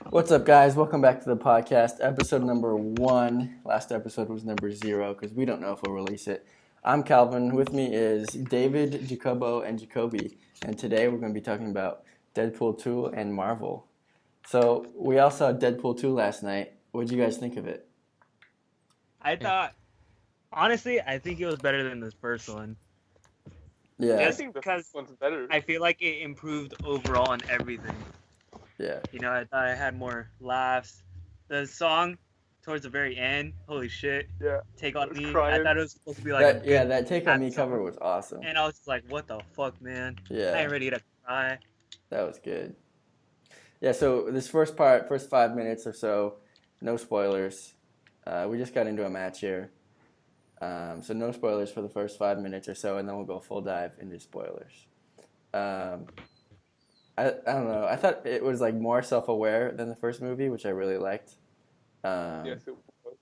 What's up, guys? Welcome back to the podcast, episode number 1. Last episode was number 0 because we don't know if we'll release it. I'm Calvin. With me is David, Jacobo, and Jacoby. And today we're going to be talking about Deadpool 2 and Marvel. So we all saw Deadpool 2 last night. What did you guys think of it? I thought, honestly, I think it was better than the first one. Yeah. I think the first one's better. I feel like it improved overall on everything. Yeah. You know, I thought I had more laughs. The song towards the very end, holy shit. Yeah. Take On I was Me. crying. I thought it was supposed to be like that Take On Me song. cover was awesome. And I was just like, what the fuck, man? Yeah. I ain't ready to cry. That was good. Yeah, so this first 5 minutes or so, no spoilers. We just got into a match here. So no spoilers for the first 5 minutes or so, and then we'll go full dive into spoilers. I don't know. I thought it was like more self-aware than the first movie, which I really liked. Yes, it was.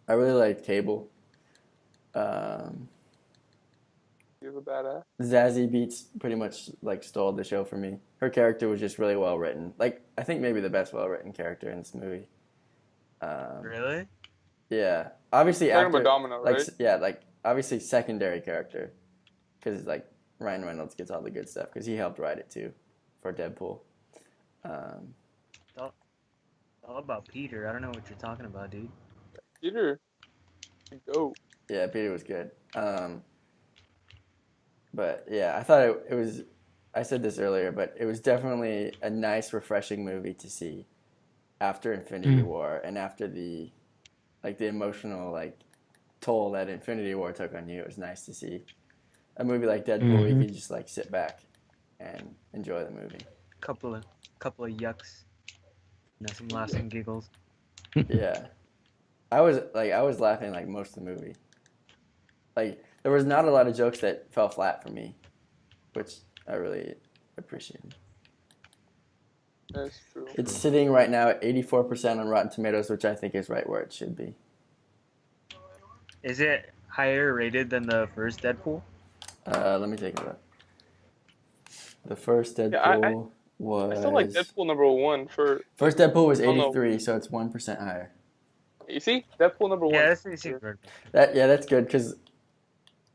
I really liked Cable. He was a badass. Zazie Beetz pretty much like stole the show for me. Her character was just really well written. Like I think maybe the best well-written character in this movie. Really? Yeah, obviously Talking after about Domino, right? like obviously secondary character, because like Ryan Reynolds gets all the good stuff because he helped write it too, for Deadpool. All about Peter. I don't know what you're talking about, dude. Peter, go. Yeah, Peter was good. But yeah, I thought it was. I said this earlier, but it was definitely a nice, refreshing movie to see after Infinity War and after the emotional toll that Infinity War took on you. It was nice to see a movie like Deadpool where you could just like sit back and enjoy the movie. Couple of yucks. You know, some laughs and giggles. Yeah, I was laughing like most of the movie. Like there was not a lot of jokes that fell flat for me, which I really appreciated. That's true. It's sitting right now at 84% on Rotten Tomatoes, which I think is right where it should be. Is it higher rated than the first Deadpool? Let me take a look. The first Deadpool Yeah, was. I still like Deadpool number 1 for. First Deadpool was I don't know. 83, so it's 1% higher. You see, Deadpool number 1. Yeah, that's pretty good. That's good because,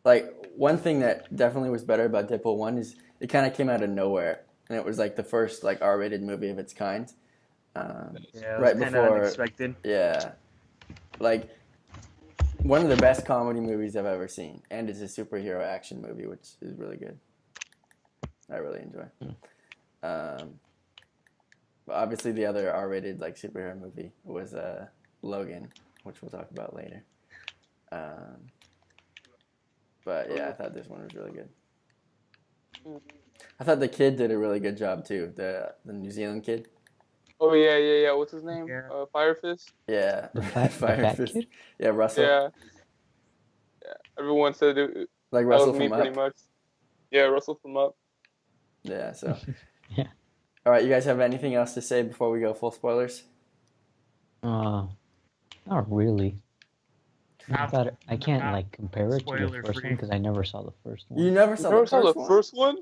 like, one thing that definitely was better about Deadpool 1 is it kind of came out of nowhere, and it was like the first like R-rated movie of its kind. Yeah, it right was kind before- of unexpected. Yeah, like one of the best comedy movies I've ever seen, and it's a superhero action movie, which is really good. I really enjoy. But obviously, the other R-rated like superhero movie was Logan, which we'll talk about later. But yeah, I thought this one was really good. I thought the kid did a really good job too. The New Zealand kid. Oh yeah. What's his name? Yeah. Fire Fist. Yeah, The fat kid? Yeah, Russell. Yeah. Everyone said it. Like That Russell was me from pretty Up. much. Yeah, Russell from Up. Yeah. So. Yeah. All right, you guys have anything else to say before we go full spoilers? Not really. I can't not like compare it to the spoiler first free. one because I never saw the first one. You never saw You never the saw first the one? first one?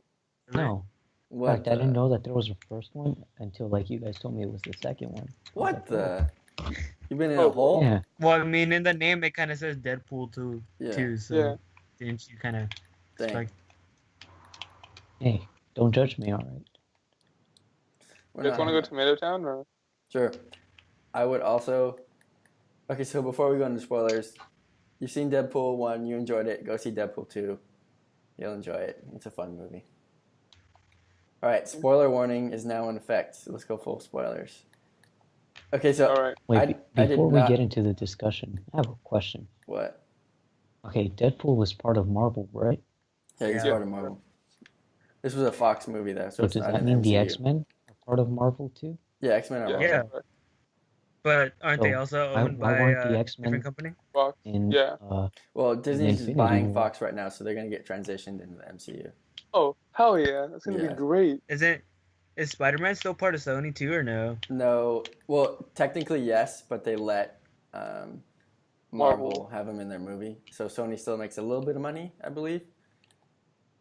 No. In What? fact, I didn't know that there was a first one until like you guys told me it was the second one. What the? You've been in a Oh, hole? Yeah. Well, I mean, in the name, it kind of says Deadpool too, Yeah. so Yeah. didn't you kind of Dang. expect? Hey, don't judge me, all right? We're You guys not want to go hanging to Tomato Town or? Sure. I would also. Okay, so before we go into spoilers, you've seen Deadpool 1, you enjoyed it. Go see Deadpool 2. You'll enjoy it. It's a fun movie. All right, spoiler warning is now in effect. So let's go full spoilers. Okay, so All right. Wait, I did before we not- get into the discussion, I have a question. what? Okay, Deadpool was part of Marvel, right? Yeah, he's Yeah. part of Marvel. This was a Fox movie, though, so So it's does not that in mean the MCU. X-Men are part of Marvel too? Yeah, X-Men are Yeah. Marvel. But aren't they So, also why- owned why by weren't the a X-Men- different company? Fox. In Yeah. Well, Disney's just Infinity buying War. Fox right now, so they're going to get transitioned into the MCU. Oh, hell yeah. That's going to Yeah. be great. Is Spider-Man still part of Sony too, or no? No, well, technically yes, but they let Marvel Marvel. have him in their movie, so Sony still makes a little bit of money, I believe.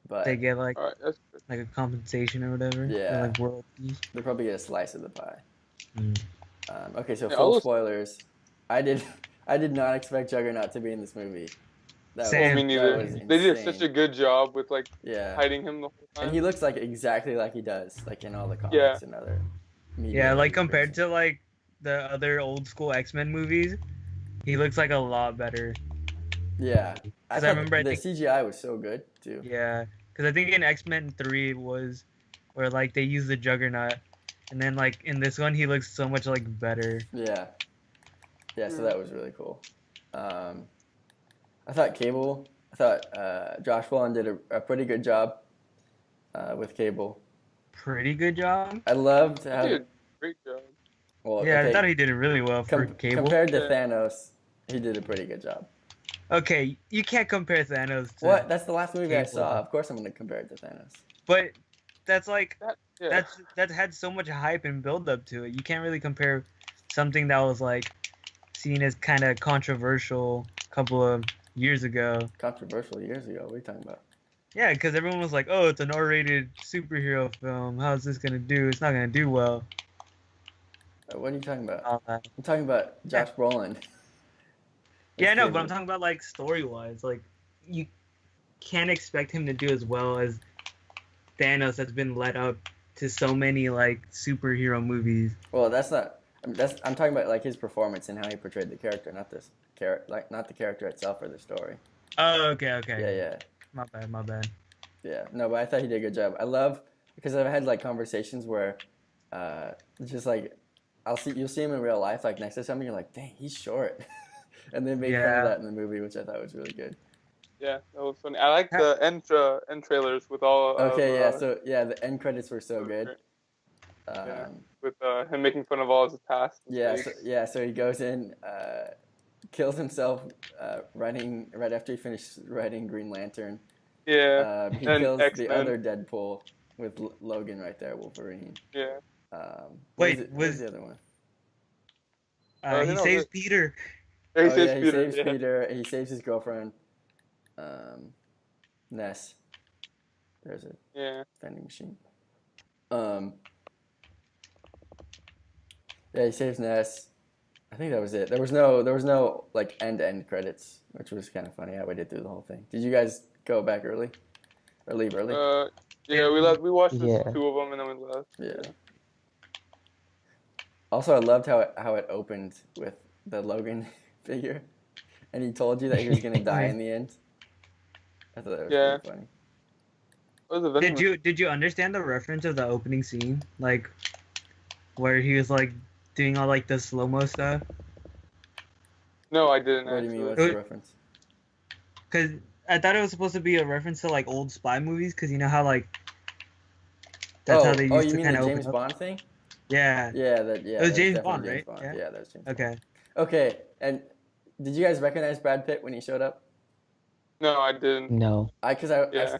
But They get like All right. That's good. a compensation or whatever. Yeah. Or, like royalties. they probably get a slice of the pie. Mm. Okay, so Yeah, full I'll- spoilers. I did not expect Juggernaut to be in this movie. Same. Me neither. was They did insane. such a good job with like Yeah. hiding him the whole time. And he looks like exactly like he does, like in all the comics Yeah. and other media. Yeah, that like he compared appears to like the other old school X-Men movies, he looks like a lot better. in. Yeah. 'Cause I thought remember I the think- CGI was so good too. Yeah, because I think in X-Men 3 was where like they used the Juggernaut, and then like in this one he looks so much like better. Yeah. Yeah, so that was really cool. I thought Josh Brolin did a pretty good job with Cable. Pretty good job. I loved how. He did a great job. Well, Yeah, okay, I thought he did it really well for Cable. compared to Yeah. Thanos, he did a pretty good job. Okay, you can't compare Thanos to What? That's the last movie I Cable. saw. Of course, I'm going to compare it to Thanos. But that's like Yeah. that had so much hype and build up to it. You can't really compare something that was like seen as kind of controversial a couple of years ago. Controversial years ago. What are you talking about? Yeah, because everyone was like, "Oh, it's an R-rated superhero film. How's this gonna do? It's not gonna do well." What are you talking about? All that. I'm talking about Josh Brolin. Yeah, I That's know, Cable. but I'm talking about like story-wise. Like, you can't expect him to do as well as Thanos that's been led up to so many like superhero movies. Well, that's not. I'm talking about like his performance and how he portrayed the character, not this not the character itself or the story. Oh, okay. Yeah. My bad. Yeah, no, but I thought he did a good job. I love because I've had like conversations where, just like, you'll see him in real life, like next to somebody, you're like, dang, he's short, and they made fun Yeah. of that in the movie, which I thought was really good. Yeah, that was funny. I like the end trailers with all. Okay, of, the end credits were so good. Yeah. With him making fun of all his past. So he goes in, kills himself, writing right after he finished writing Green Lantern. Yeah. He And kills the X-Men. other Deadpool with Logan right there, Wolverine. Yeah. What was the other one? He no, saves the- Peter. He He saves Peter. saves yeah. Peter. He saves his girlfriend, Ness. There's a Yeah. vending machine. Yeah, he saves Ness. I think that was it. There was no like end credits, which was kind of funny how we did through the whole thing. Did you guys go back early or leave early? Yeah, we left. We watched Yeah. two of them and then we left. Yeah. Also, I loved how it opened with the Logan figure, and he told you that he was gonna die in the end. I thought that was Yeah. pretty funny. What was the vending Did you understand the reference of the opening scene, like where he was like doing all like the slow mo stuff? No, I didn't. What do you mean? actually. What's the reference? Because I thought it was supposed to be a reference to like old spy movies, because you know how like that's how they used you to mean kind the of James open up. Bond thing? Yeah. Yeah, It was that's James definitely Bond, James right? Bond. Yeah. Yeah, that was James Bond. Okay. Okay, and did you guys recognize Brad Pitt when he showed up? No, I didn't. No. Yeah.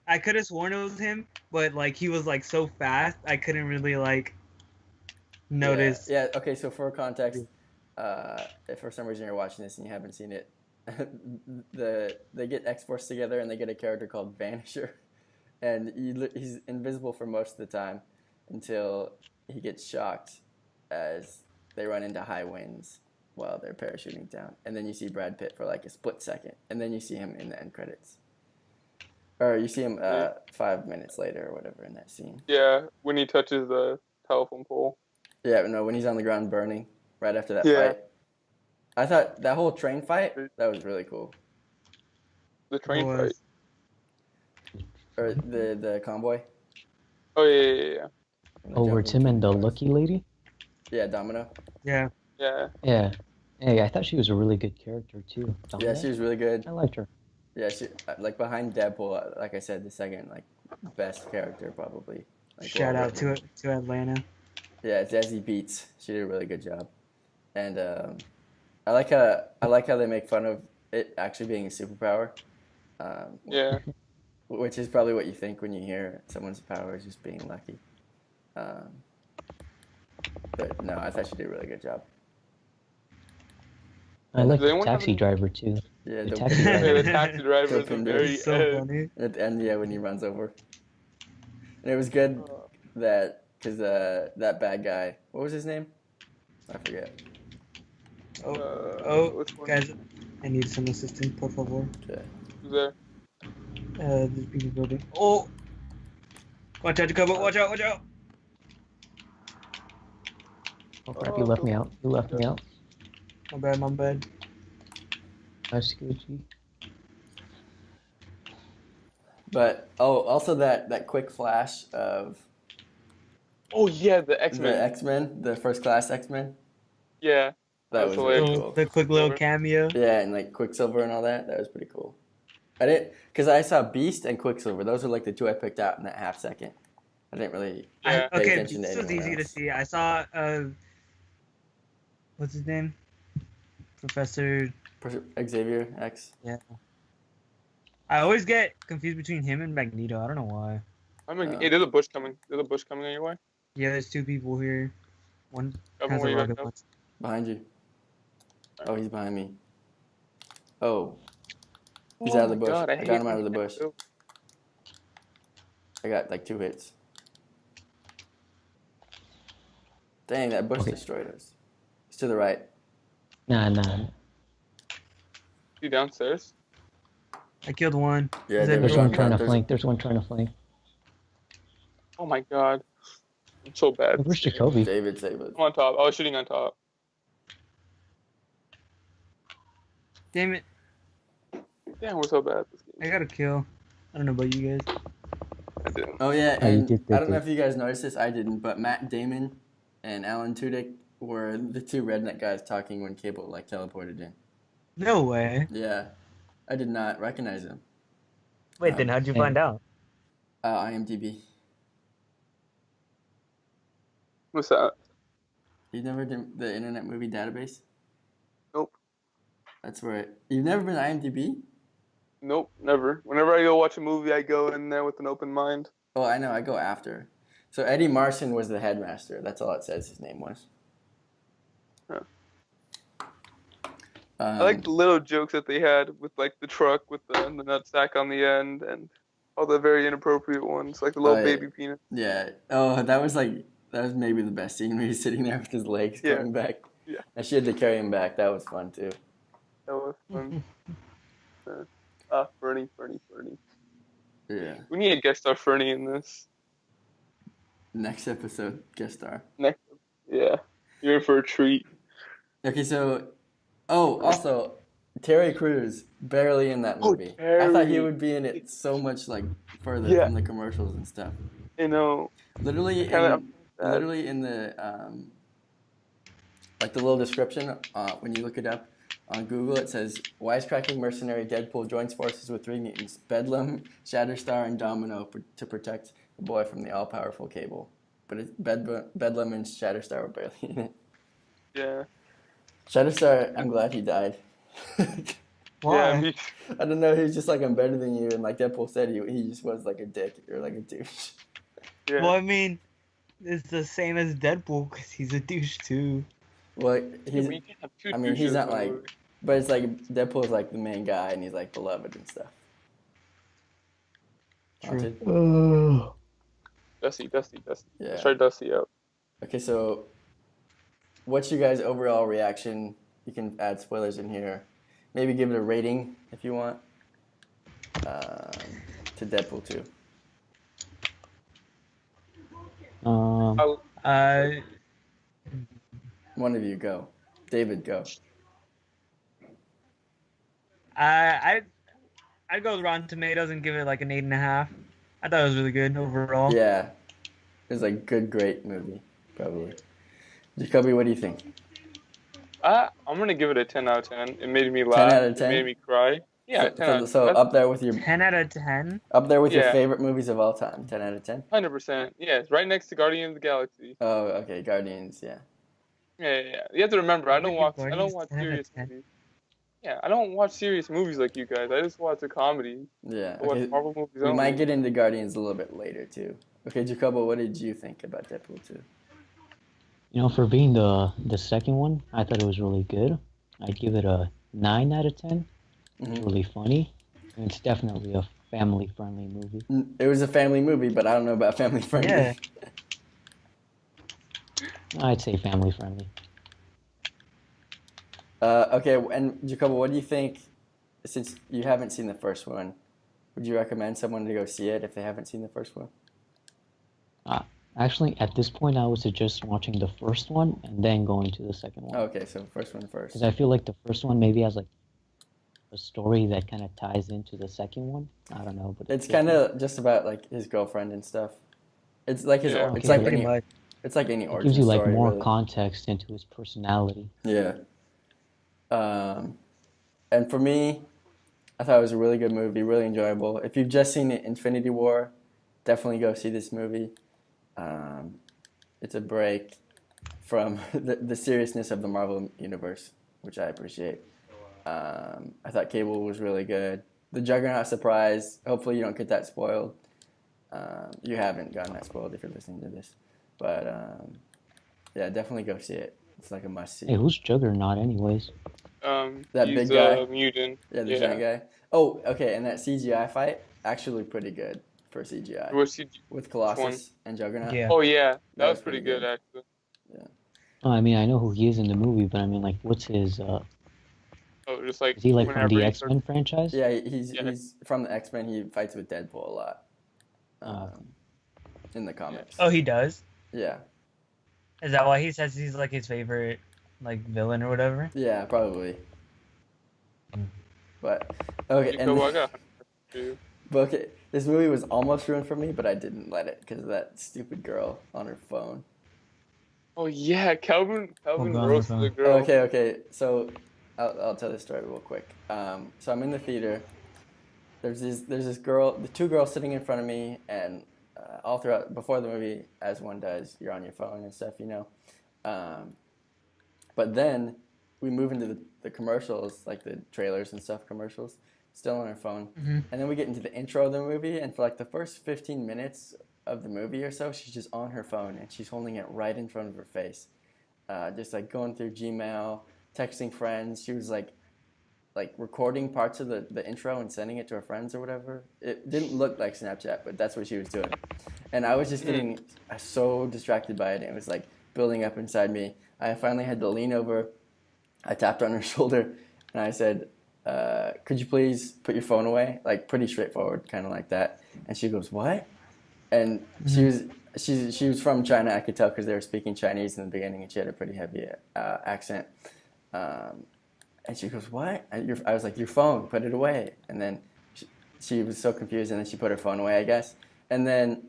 I could have sworn it was him, but like he was like so fast, I couldn't really like notice. Yeah. Okay. So for context, if for some reason you're watching this and you haven't seen it, they get X-Force together and they get a character called Vanisher, and he's invisible for most of the time until he gets shocked as they run into high winds while they're parachuting down, and then you see Brad Pitt for like a split second, and then you see him in the end credits, or you see him 5 minutes later or whatever in that scene. Yeah, when he touches the telephone pole. Yeah, no, when he's on the ground burning right after that Yeah. fight. I thought that whole train fight, that was really cool. The train It fight. was. Or the convoy. Oh yeah. and the Oh, where jumping Tim and the cars. Lucky Lady? Yeah, Domino. Yeah. Yeah. Yeah. Hey, I thought she was a really good character too. Yeah, Dominic? she was really good. I liked her. Yeah, she like behind Deadpool, like I said, the second like best character probably. Like, Shout well out to written. it to Atlanta. Yeah, Zazie Beetz. She did a really good job, and I like how they make fun of it actually being a superpower. Yeah. Which is probably what you think when you hear someone's power is just being lucky. But no, I thought she did a really good job. I like Does the anyone have taxi any- driver too. Yeah, The the taxi Yeah, driver. the taxi driver is the Dopamine. very It's so end. funny. At the end, yeah, when he runs over. And it was good that because that bad guy, what was his name? I forget. Which one? Guys, I need some assistance, por favor. Okay. Who's there? There's people building. Oh! Watch out, Jacobo, watch out, watch out! Oh crap, you left me out. You left me out. My bad, my bad. That's Gucci. But also that quick flash of Oh yeah, the X-Men. the X-Men, the first class X-Men. Yeah. That That's was really hilarious. cool. The quick little cameo. Yeah, and like Quicksilver and all that. That was pretty cool. I didn't, because I saw Beast and Quicksilver. Those were like the two I picked out in that half second. I didn't really Yeah. pay Okay, attention to this was anyone easy to else. see. I saw, what's his name? Professor. Xavier X. I always get confused between him and Magneto. I don't know why. I mean, hey, there's a bush coming. There's a bush coming on your way. Yeah, there's two people here. One Calvin, has where a you at, rocket Calvin? launcher. Behind you. Oh, he's behind me. Oh, he's Oh out of the my bush. God, I hate got him out of the when bush. that- I got like 2 hits. Dang, that bush Okay. destroyed us. It's to the right. Nah. You downstairs? I killed one. Yeah, Is there that There's was everyone? one trying to there's- flank. There's one trying to flank. Oh my God. I'm so bad. Where's Jacoby? David saved us. I'm on top. I was shooting on top. Damn it. Damn, we're so bad at this I game. got a kill. I don't know about you guys. I didn't. Oh yeah, Oh, you and did, I don't know did. if you guys noticed this. I didn't, but Matt Damon and Alan Tudyk were the two redneck guys talking when Cable like teleported in. No way. Yeah, I did not recognize him. Wait, then how'd you find out? IMDb. What's that? You never did the Internet Movie Database? Nope. That's where you've never been to IMDb? Nope, never. Whenever I go watch a movie, I go in there with an open mind. Oh, I know. I go after. So Eddie Marson was the headmaster. That's all it says his name was. Huh. Um, I like the little jokes that they had with like the truck with the nutsack on the end and all the very inappropriate ones, like the little Oh, yeah. baby peanut. Yeah. Oh, that was maybe the best scene where he's sitting there with his legs Yeah. coming back. Yeah. And she had to carry him back. That was fun too. That was fun. Fernie. Yeah. We need a guest star Fernie in this. Next episode, guest star. Yeah, you're in for a treat. Okay, so also Terry Crews barely in that Oh, movie. I thought he Terry. would be in it so much like further Yeah. from the commercials and stuff. You know, Literally kinda bad. literally in the like the little description when you look it up on Google, it says wisecracking mercenary Deadpool joins forces with 3 mutants, Bedlam, Shatterstar, and Domino to protect the boy from the all-powerful Cable. But Bedlam and Shatterstar were barely in it. yeah. Shatterstar, I'm glad he died. Why? Yeah, me, I don't know, he was just like, I'm better than you, and like Deadpool said, he just was like a dick or like a douche. yeah. Well, I mean, it's the same as Deadpool because he's a douche too. Well, Yeah, but you can't have two I mean, he's douches not in a like, movie. but it's like Deadpool's like the main guy, and he's like beloved and stuff. True. Haunted? Dusty. Yeah. Let's try Dusty out. Okay, so what's your guys' overall reaction? You can add spoilers in here. Maybe give it a rating if you want. To Deadpool 2. One of you go. David, go. I'd go with Rotten Tomatoes and give it like an 8.5. I thought it was really good overall. Yeah. It was a good, great movie, probably. Jacoby, what do you think? I'm gonna give it a 10 out of 10. It made me laugh. 10 out of 10? It made me cry. Yeah, 10 out of 10. So up there with your 10 out of 10. your Yeah. favorite movies of all time. 10 out of 10. 100%. Yeah, it's right next to Guardians of the Galaxy. Oh, okay, Guardians, yeah. Yeah. You have to remember, I don't watch Guardians 10 out of serious 10. movies. Yeah, I don't watch serious movies like you guys. I just watch the comedy. Yeah. I watch Okay. Marvel movies We only. might get into Guardians a little bit later too. Okay, Jacobo, what did you think about Deadpool 2? You know, for being the second one, I thought it was really good. I'd give it a 9 out of 10. It's Mhm. really funny. And it's definitely a family-friendly movie. It was a family movie, but I don't know about family friendly. Yeah. I'd say family-friendly. Okay, and Jacobo, what do you think? Since you haven't seen the first one, would you recommend someone to go see it if they haven't seen the first one? Actually, at this point, I would suggest watching the first one and then going to the second one. Okay, so first one first. Because I feel like the first one maybe has like a story that kind of ties into the second one. I don't know, but It's kind of just about like his girlfriend and stuff. It's like his. Yeah. It's Okay, like Pretty any. much. It's like any it origin gives you like story, more really. context into his personality. Yeah. And for me, I thought it was a really good movie, really enjoyable. If you've just seen Infinity War, definitely go see this movie. It's a break from the seriousness of the Marvel Universe, which I appreciate. I thought Cable was really good. The Juggernaut surprise, hopefully you don't get that spoiled. You haven't gotten that spoiled if you're listening to this. But yeah, definitely go see it. It's like a must-see. Hey, who's Juggernaut anyways? That he's big guy? a mutant. Yeah, the giant guy. Oh, okay, and that CGI fight, actually pretty good for CGI. What's he? With Colossus and Juggernaut. Yeah. Oh yeah, That that was was pretty pretty good actually. Oh, I mean, I know who he is in the movie, but I mean, like, what's his? Oh, just like Is he like from whenever the he X-Men franchise? Yeah, he's Yeah. he's from the X-Men. He fights with Deadpool a lot. In the comics. Oh, he does. Yeah. Is that why he says he's like his favorite like villain or whatever? Yeah, probably. Mm. But okay, You go, I and got 100. but okay, this movie was almost ruined for me, but I didn't let it because of that stupid girl on her phone. Oh yeah, Calvin God, roasted okay. the girl. Okay. So I'll tell this story real quick. So I'm in the theater. There's this girl, the two girls sitting in front of me, and all throughout before the movie, as one does, you're on your phone and stuff, you know. But then we move into the commercials, like the trailers and stuff, commercials, still on our phone. Mm-hmm. And then we get into the intro of the movie, and for like the first 15 minutes of the movie or so, she's just on her phone, and she's holding it right in front of her face. Just like going through Gmail, texting friends. She was like recording parts of the intro and sending it to her friends or whatever. It didn't look like Snapchat, but that's what she was doing. And I was just getting so distracted by it. It was like building up inside me. I finally had to lean over. I tapped on her shoulder and I said, could you please put your phone away? Like pretty straightforward, kind of like that. And she goes, what? And she was from China. I could tell because they were speaking Chinese in the beginning, and she had a pretty heavy accent. And she goes, what? I was like, your phone, put it away. And then she was so confused, and then she put her phone away, I guess. And then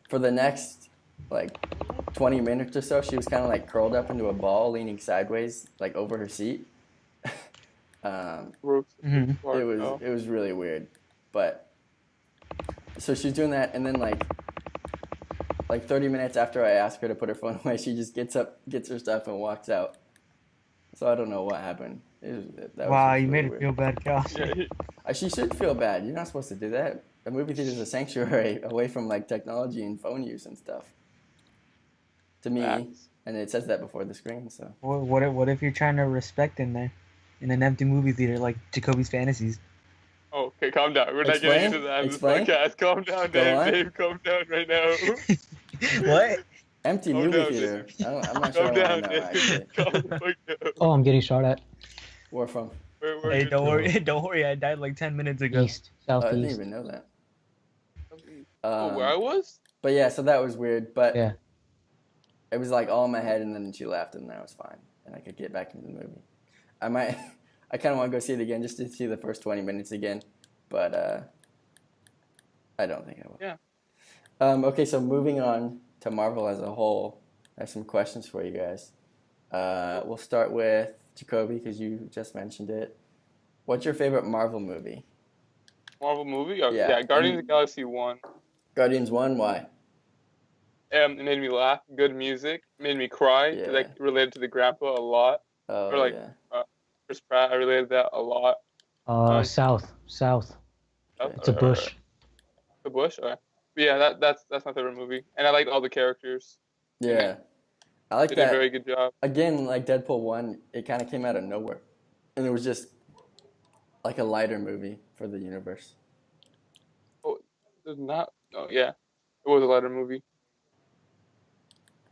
for the next, like, 20 minutes or so, she was kind of, like, curled up into a ball, leaning sideways, like, over her seat. Roasted Mhm. part, It was really weird. But, so she's doing that, and then, like 30 minutes after I asked her to put her phone away, she just gets up, gets her stuff, and walks out. So I don't know what happened. That was Wow, just you made really her feel bad, Cal. Yeah, She should feel bad. You're not supposed to do that. A movie theater is a sanctuary away from like technology and phone use and stuff. To me, Facts. and it says that before the screen. So What if you're trying to respect in there, in an empty movie theater like Jacoby's Fantasies? Oh, okay, calm down. We're not Explain? getting into that in this Explain? podcast. Calm down, Go on. Dave. Calm down right now. What? empty Oh, movie no, theater. I'm not sure Calm I down, want to know actually. Dave. Calm the fuck down. Oh, I'm getting shot at. Where from? Where Hey, you don't going? worry, don't worry. I died like 10 minutes ago. East, Oh, I didn't southeast. even know that. Oh, where I was? But yeah, so that was weird. But Yeah. it was like all in my head, and then she left, and that was fine, and I could get back into the movie. I kind of want to go see it again just to see the first 20 minutes again, but I don't think I will. Yeah. Okay, so moving on to Marvel as a whole, I have some questions for you guys. We'll start with Jacoby because you just mentioned it. What's your favorite Marvel movie? Marvel movie? Oh, Yeah. yeah, Guardians of the Galaxy 1. Guardians 1, why? It made me laugh. Good music. Made me cry. Yeah. Like related to the grandpa a lot. Oh, Or like- yeah. Chris Pratt, I related that a lot. South. Okay. It's a bush. The Bush. Okay. But yeah, that's my favorite movie, and I liked all the characters. Yeah. I like They did a that. very good job. Again, like Deadpool 1, it kind of came out of nowhere. And it was just like a lighter movie for the universe. There's not. Oh yeah, it was a lighter movie.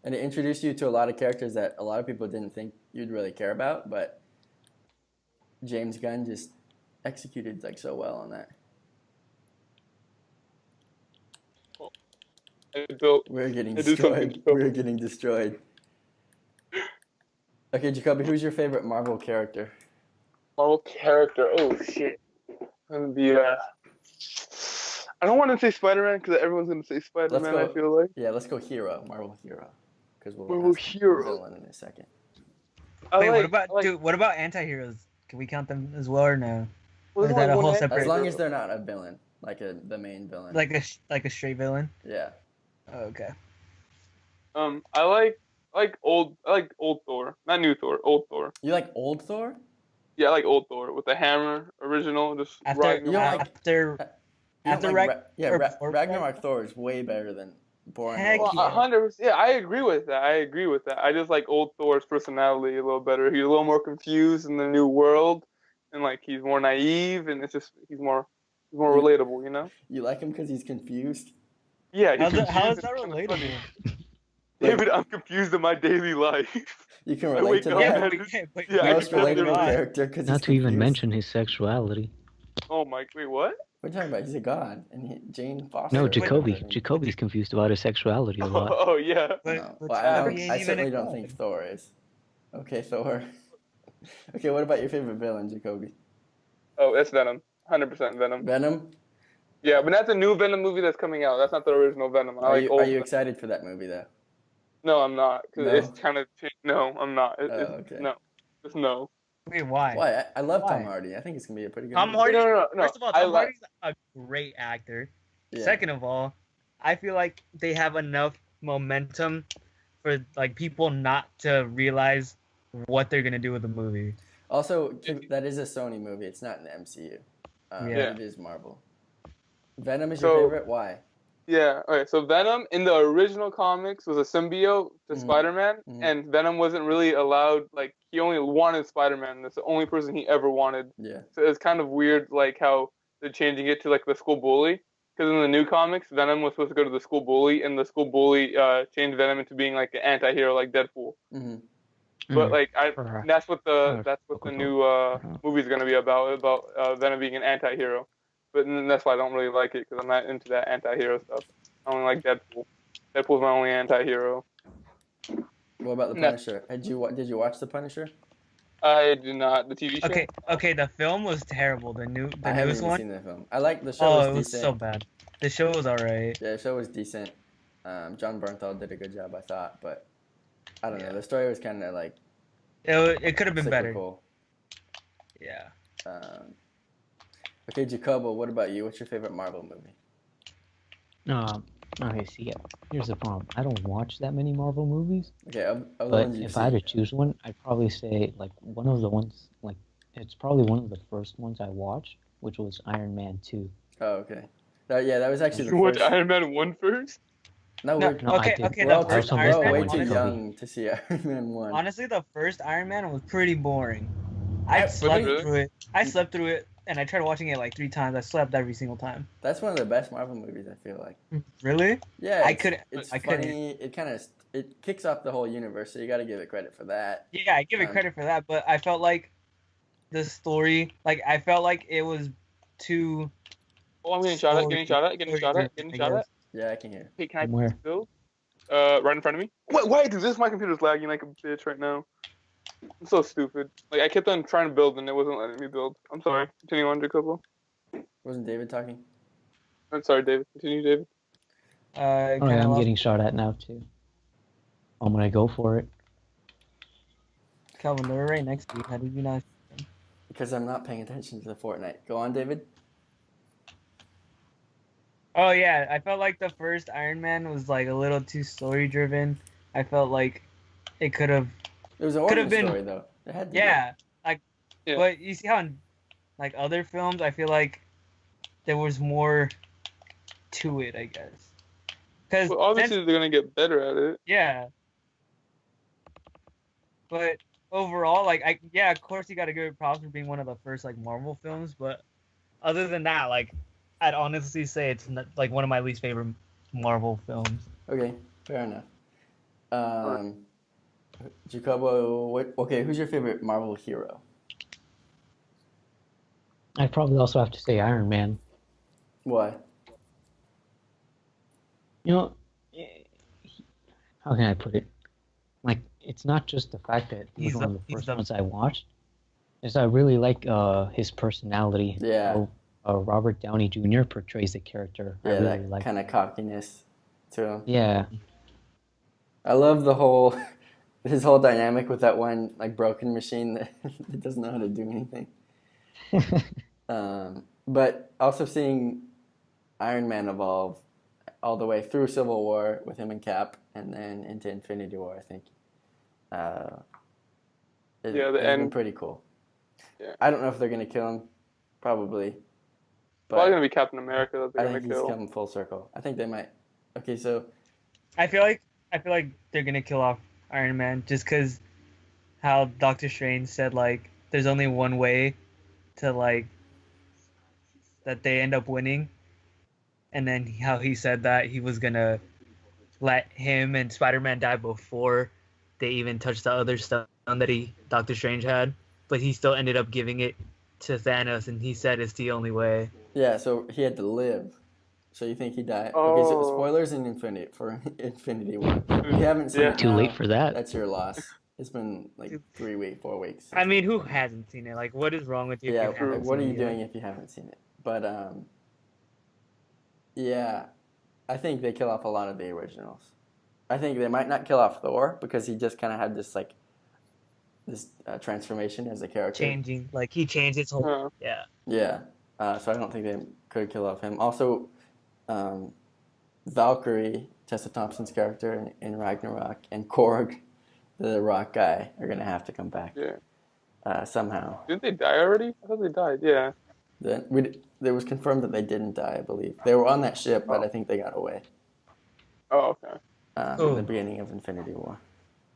And it introduced you to a lot of characters that a lot of people didn't think you'd really care about, but James Gunn just executed like so well on that. We're getting destroyed. We're getting destroyed. Okay, Jacoby, who's your favorite Marvel character? Marvel character. Oh shit. Gonna be I don't want to say Spider-Man because everyone's gonna say Spider-Man. I feel like. Yeah, let's go hero, Marvel hero, because we'll Marvel hero villain in a second. Wait, what about anti-heroes? Can we count them as well or no? Well, or is that a whole separate? As long as they're not a villain, like the main villain. Like a straight villain. Yeah. Oh, okay. I like old Thor, not new Thor, old Thor. You like old Thor? Yeah, I like old Thor with the hammer, original, just riding Ragnarok Thor is way better than boring. Heck well, 100%. Yeah, I agree with that. I just like old Thor's personality a little better. He's a little more confused in the new world, and like he's more naive, and it's just he's more relatable, you know. You like him because he's confused. Yeah. How is that relatable? David, I'm confused in my daily life. You can relate to that. Most relatable character because not to even mention his sexuality. Oh my! Wait, what? What are you talking about? He's a god, and Jane Foster. No, Jacoby. Jacoby's confused about his sexuality a lot. Oh yeah. I certainly don't think Thor is. Okay, Thor. Okay, what about your favorite villain, Jacoby? Oh, it's Venom. 100% Venom. Venom? Yeah, but that's a new Venom movie that's coming out. That's not the original Venom. Are you excited for that movie though? No, I'm not. Because it's kind of no, I'm not. Okay. No, just no. Wait, why? Why? I love Tom Hardy. I think it's gonna be a pretty good. Tom movie. Hardy. No. First of all, Tom Hardy's a great actor. Yeah. Second of all, I feel like they have enough momentum for like people not to realize what they're gonna do with the movie. Also, that is a Sony movie. It's not in the MCU. It is Marvel. Venom is your favorite? Why? Yeah. Okay. So Venom in the original comics was a symbiote to Spider-Man, and Venom wasn't really allowed. Like he only wanted Spider-Man. That's the only person he ever wanted. Yeah. So it's kind of weird, like how they're changing it to like the school bully. Because in the new comics, Venom was supposed to go to the school bully, and the school bully changed Venom into being like an anti-hero, like Deadpool. Mm-hmm. But like that's what the new movie's gonna be about Venom being an anti-hero. But that's why I don't really like it because I'm not into that anti-hero stuff. I only like Deadpool. Deadpool's my only anti-hero. What about the Punisher? Did you watch the Punisher? I did not. The TV show. Okay. The film was terrible. The newest one. I haven't even seen the film. I like the show. It was so bad. The show was alright. Yeah, the show was decent. John Bernthal did a good job, I thought, but I don't know. The story was kind of like it could have been cyclical. Better. Yeah. Okay, Jacobo, what about you? What's your favorite Marvel movie? Okay, see, here's the problem. I don't watch that many Marvel movies. Okay, but if I had to choose one, I'd probably say like one of the ones, like it's probably one of the first ones I watched, which was Iron Man 2. Oh, okay. That was actually the You first. watched Iron Man 1 first? No, okay. We're The first Iron Man way one, too honestly, young to see Iron Man 1. Honestly, the first Iron Man was pretty boring. I slept through it, and I tried watching it like 3 times. I slept every single time. That's one of the best Marvel movies, I feel like. Really? Yeah. I couldn't. It's funny. It kicks off the whole universe, so you got to give it credit for that. Yeah, I give it credit for that, but I felt like the story, I felt like it was too. Oh, I'm getting shot at. Getting shot at. Yeah, I can hear. Hey, can I Where? build? Right in front of me. Why is this? My computer's lagging like a bitch right now. I'm so stupid. Like I kept on trying to build and it wasn't letting me build. I'm sorry. Continue on, Jacobo. Wasn't David talking? I'm sorry, David. Continue, David. I'm getting shot at now too. I'm gonna go for it. Calvin, they're right next to you. How did you not? Because I'm not paying attention to the Fortnite. Go on, David. Oh yeah, I felt like the first Iron Man was like a little too story driven. I felt like it could have. It was an origin story though. It had to be. But you see how in like other films, I feel like there was more to it, I guess. Because obviously they're gonna get better at it. Yeah. But overall, of course you got to give it props for being one of the first like Marvel films. But other than that, I'd honestly say it's not, like one of my least favorite Marvel films. Okay, fair enough. Jacobo, okay, who's your favorite Marvel hero? I'd probably also have to say Iron Man. Why? You know, how can I put it? Like, it's not just the fact that he was one of the first ones I watched. Is I really like his personality. Yeah. How, Robert Downey Jr. portrays the character. Yeah, I really that like kind of cockiness to him. Yeah. I love his whole dynamic with that one like broken machine that doesn't know how to do anything. But also seeing Iron Man evolve all the way through Civil War with him and Cap, and then into Infinity War, I think. It's been pretty cool. Yeah. I don't know if they're gonna kill him, probably. But probably gonna be Captain America that they're I gonna think kill. he's coming full circle. I think they might. Okay, so I feel like they're gonna kill off Iron Man just because how Doctor Strange said like there's only one way to like that they end up winning, and then how he said that he was gonna let him and Spider-Man die before they even touched the other stuff that Doctor Strange had, but he still ended up giving it to Thanos, and he said it's the only way. yeah, so he had to live. So you think he died? Oh. Okay, so spoilers in Infinity War. If you haven't seen it, Too late for that. That's your loss. It's been like 4 weeks. I mean, who hasn't seen it? Like, what is wrong with you? Yeah, if you haven't what are seen you it yet? doing if you haven't seen it? But yeah, I think they kill off a lot of the originals. I think they might not kill off Thor because he just kind of had this transformation as a character. Changing, like he changed his whole. Yeah. Yeah. So I don't think they could kill off him. Also, Valkyrie, Tessa Thompson's character in Ragnarok, and Korg, the rock guy, are gonna have to come back. Yeah. Somehow. Didn't they die already? I thought they died. Yeah. It was confirmed that they didn't die, I believe. They were on that ship, but I think they got away. Oh, okay. In the beginning of Infinity War.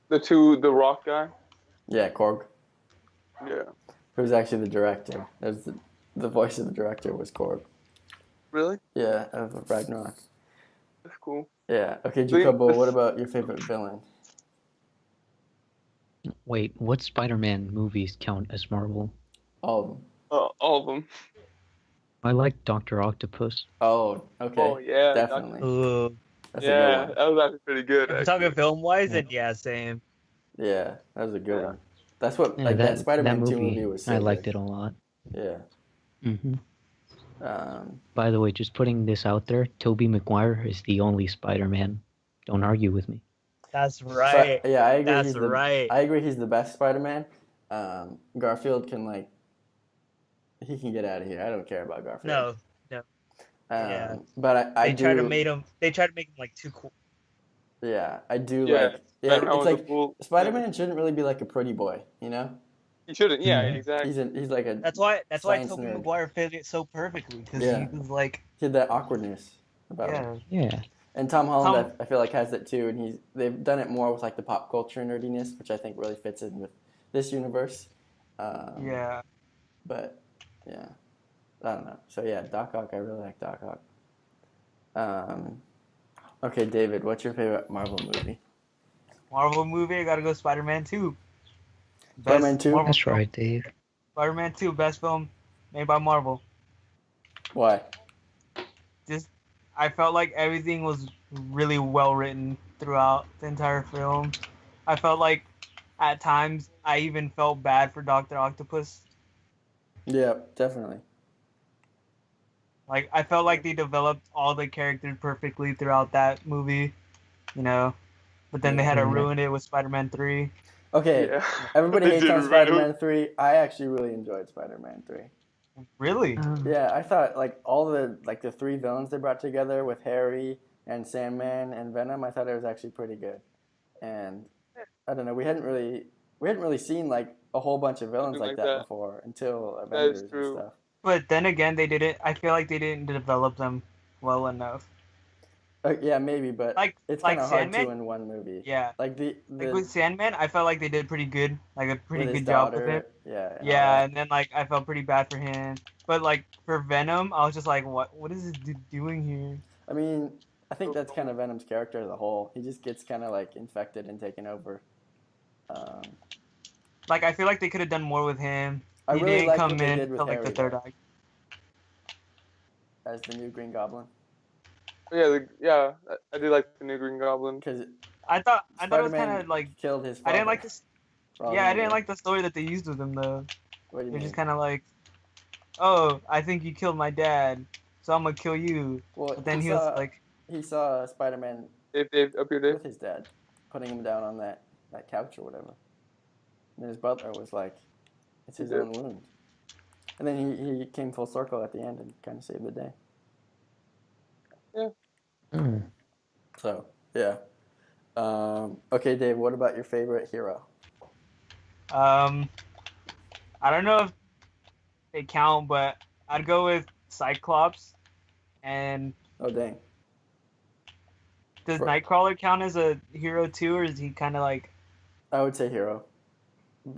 The rock guy? Yeah, Korg. Yeah. Who was actually the director. The voice of the director was Korg. Really? Yeah, of Ragnarok. That's cool. Yeah. Okay, Jacobo, what about your favorite villain? Wait, what Spider-Man movies count as Marvel? All of them. All of them. I like Dr. Octopus. Oh, okay. Oh, yeah. Definitely. That's a good Yeah, one. that was actually pretty good. If we're talking film-wise, then yeah, same. Yeah, that was a good one. That's what Yeah, that Spider-Man that 2 movie was so I liked good. it a lot. Yeah. hmm By the way, just putting this out there, Tobey Maguire is the only Spider-Man. Don't argue with me. That's right. Yeah, I agree. That's right. I agree he's the best Spider-Man. Garfield can he can get out of here. I don't care about Garfield. No. Yeah. But I They do. try to make him like too cool. Yeah, I do Yeah, Yeah, Spider-Man it's was a like fool. Spider-Man shouldn't really be like a pretty boy, you know? He shouldn't. Yeah, Mhm. exactly. He's like a. That's why Science Tobey nerd. Maguire fit it so perfectly because Yeah. he was like, He had that awkwardness about him. yeah. Yeah. And Tom Holland, I feel like has that too, and they've done it more with like the pop culture nerdiness, which I think really fits in with this universe. Yeah. But yeah, I don't know. So yeah, Doc Ock, I really like Doc Ock. Okay, David, what's your favorite Marvel movie? Marvel movie, I gotta go Spider-Man 2. Spider-Man 2? Marvel That's film. right, Dave. Spider-Man 2, best film made by Marvel. Why? I felt like everything was really well written throughout the entire film. I felt like at times I even felt bad for Dr. Octopus. Yeah, definitely. Like I felt like they developed all the characters perfectly throughout that movie, you know. But then they had to ruin it with Spider-Man 3. Okay, Yeah. everybody They hates did on ruin- Spider-Man 3. I actually really enjoyed Spider-Man 3. Really? Yeah, I thought all the three villains they brought together with Harry and Sandman and Venom, I thought it was actually pretty good. And I don't know, we hadn't really seen like a whole bunch of villains like that before until Avengers and true. stuff. But then again, I feel like they didn't develop them well enough. Yeah, maybe, but it's kind of hard Sandman? to in one movie. Yeah. Like Like with Sandman, I felt like they did pretty good, like a pretty with his good job with daughter, it. Yeah. Yeah, and then like I felt pretty bad for him. But like for Venom, I was just like, what is this dude doing here? I mean, I think that's kind of Venom's character as a whole. He just gets kind of like infected and taken over. Like I feel like they could have done more with him. I He really didn't liked come what they in did with till like Harry, the third though, act. as the new Green Goblin. Yeah, I did like the new Green Goblin. Because I thought it was Spider-Man kind of like killed his father. I didn't like this. for all Yeah, the I didn't movie. like the story that they used with him though. What do you They're mean? just kind of like, oh, I think you killed my dad, so I'm gonna kill you. Well, But then he was like, he saw Spider-Man Dave, up here, Dave. with his dad, putting him down on that couch or whatever. And his brother was like, it's his own wound. And then he came full circle at the end and kind of saved the day. Yeah. Mm. So, yeah. Okay, Dave, what about your favorite hero? I don't know if they count, but I'd go with Cyclops. And Oh, dang. does For- Nightcrawler count as a hero too, or is he kind of like? I would say hero.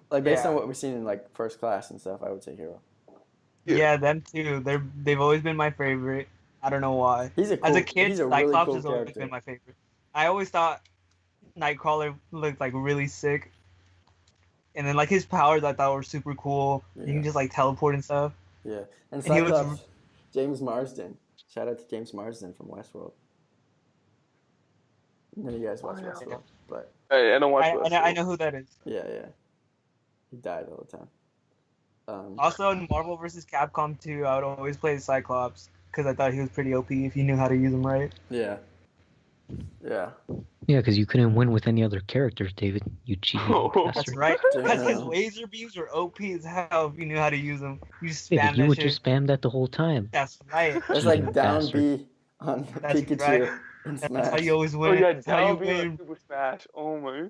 Like, based Yeah. on what we've seen in, like, First Class and stuff, I would say hero. Yeah. Yeah, them too. They've always been my favorite. I don't know why. He's a cool, As a kid, he's a Cyclops really cool has always character. been my favorite. I always thought Nightcrawler looked like really sick. And then like his powers I thought were super cool. Yeah. He can just like teleport and stuff. Yeah. And And he was- Cyclops, James Marsden. Shout out to James Marsden from Westworld. None of you guys watch Oh, yeah. Westworld, but Hey, I don't watch I know who that is. yeah. He died all the time. Also in Marvel vs. Capcom 2, I would always play Cyclops because I thought he was pretty OP if you knew how to use him right. Yeah. Yeah, because you couldn't win with any other characters, David. You cheated. Oh, That's bastard. right. Because his Damn. laser beams were OP as hell if you knew how to use them. You just spam David, you that would shit. just spam that the whole time. That's right. That's like Cheating down bastard. B on That's Pikachu right. in That's Smash. how you always Oh win. yeah, That's how you down B on win. Super Smash. Oh my.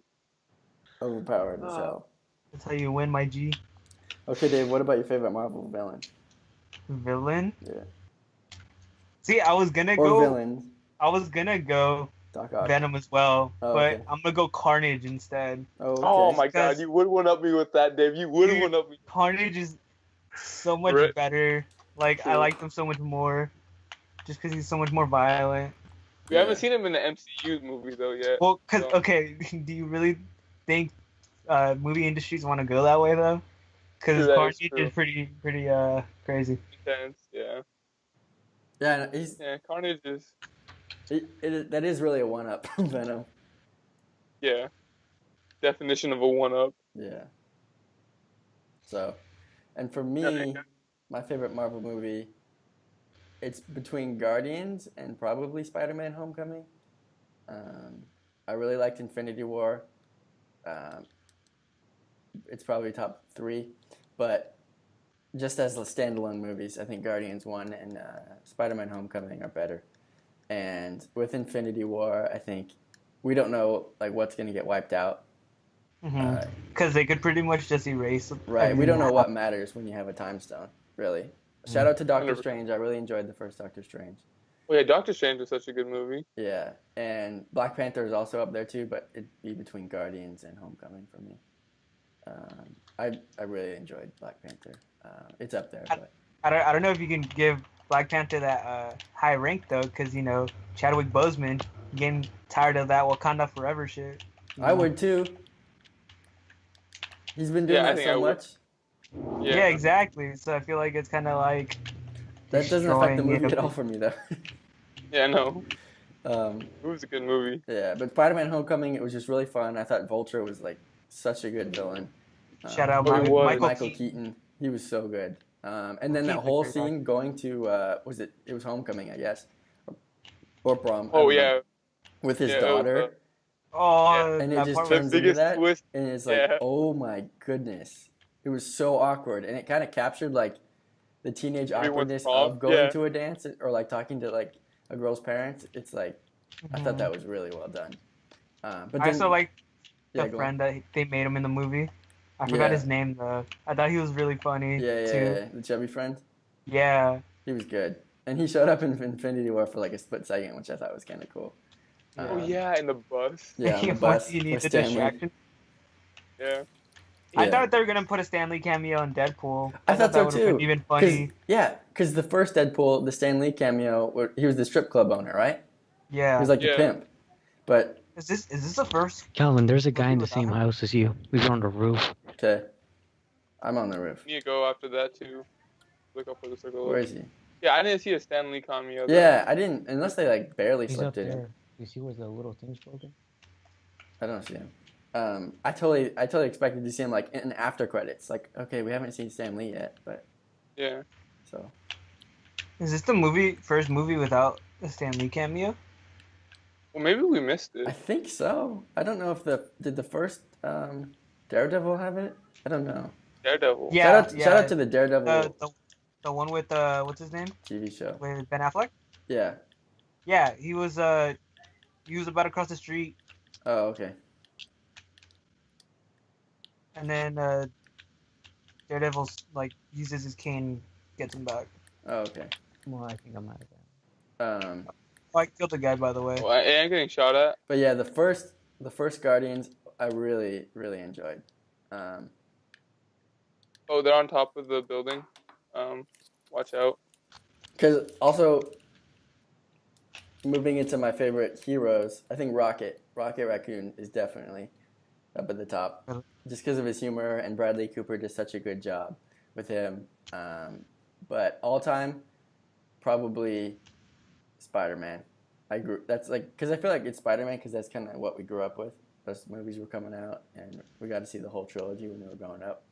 Overpowered as hell. That's how you win, my G. Okay, Dave, what about your favorite Marvel villain? Villain? Yeah. See, I was gonna Or go. villains. I was gonna go Doc Ock. Venom as well, Oh, but okay. I'm gonna go Carnage instead. Okay. Oh my Because- God, you would one up me with that, Dave. You would Dude. one up me. Carnage is so much Right. better. Like I True. like him so much more, just because he's so much more violent. We Yeah. haven't seen him in the MCU movie though yet. Well, cause So- okay, do you really think movie industries want to go that way though? Because True, that is Carnage true. is pretty crazy. Intense, yeah. Yeah, he's Yeah, Carnage is, that is really a one-up Venom. yeah. Definition of a one-up. Yeah. So, and for me, Okay. my favorite Marvel movie, it's between Guardians and probably Spider-Man: Homecoming. I really liked Infinity War. It's probably top 3, but just as the standalone movies, I think Guardians 1 and Spider-Man: Homecoming are better. And with Infinity War, I think we don't know like what's going to get wiped out. Because they could pretty much just erase. Right, we everything don't know that what matters when you have a time stone, really. Shout out to Doctor 100%. Strange. I really enjoyed the first Doctor Strange. Oh yeah, Doctor Strange was such a good movie. Yeah, and Black Panther is also up there too, but it'd be between Guardians and Homecoming for me. I really enjoyed Black Panther. It's up there, but I don't know if you can give Black Panther that high rank though, because Chadwick Boseman getting tired of that Wakanda Forever shit. I would too. He's been doing Yeah, I that think I so would. much. Yeah, exactly. So I feel like it's kind of like That doesn't affect the destroying movie it. at all for me though. Yeah, no. um, It was a good movie. yeah, but Spider-Man: Homecoming, it was just really fun. I thought Vulture was like such a good villain. shout out Oh, he was. Michael Keaton. Keaton. He was so good. And then that Keaton's a whole great scene going to it was Homecoming, I guess, or Prom. I Oh don't know, yeah. with his Yeah, it was, daughter, Oh, and it that just part The turns was, into biggest that, twist. and it's like, Yeah. oh my goodness, it was so awkward, and it kind of captured like the teenage Everyone's awkwardness prom, of going yeah. to a dance or like talking to like a girl's parents. It's like I thought Mhm. that was really well done. But I then, also like yeah, the go on. friend that they made him in the movie. I forgot Yeah. his name though. I thought he was really funny Yeah, too. the chubby friend. Yeah. He was good, and he showed up in Infinity War for like a split second, which I thought was kind of cool. Oh yeah, in the bus. Yeah, on the Why bus do you need with the Stan Lee. distraction? Yeah. I Yeah. thought they were gonna put a Stanley cameo in Deadpool. I thought so that would've been too. even funny. Because the first Deadpool, the Stan Lee cameo, he was the strip club owner, right? Yeah. He was like the pimp. But is this the first? Calvin, there's a guy in the same house as you. He's on the roof. okay, I'm on the roof. You go after that too. Look up for the circle. Where is he? Yeah, I didn't see a Stan Lee cameo. Yeah, I didn't. Unless they like barely He's slipped up it in. there. You see where the little thing's broken? I don't see him. I totally expected to see him like in after credits. Like, okay, we haven't seen Stan Lee yet, but yeah. So, is this the first movie without a Stan Lee cameo? Well, maybe we missed it. I think so. I don't know if did the first Daredevil have it? I don't know. Daredevil. Yeah. Shout out to the Daredevil. The one with what's his name? TV show. With Ben Affleck. Yeah. Yeah, he was about to cross the street. Oh, okay. And then Daredevil like uses his cane, gets him back. Oh, okay. Well, I think I might have been. I killed the guy, by the way. Well, I am getting shot at. But yeah, the first Guardians, I really enjoyed. Oh, they're on top of the building. Watch out. Because also, moving into my favorite heroes, I think Rocket Raccoon is definitely up at the top. Just because of his humor, and Bradley Cooper did such a good job with him. But all time, probably Spider-Man. That's like, because I feel like it's Spider-Man because that's kind of what we grew up with. Those movies were coming out, and we got to see the whole trilogy when we were growing up.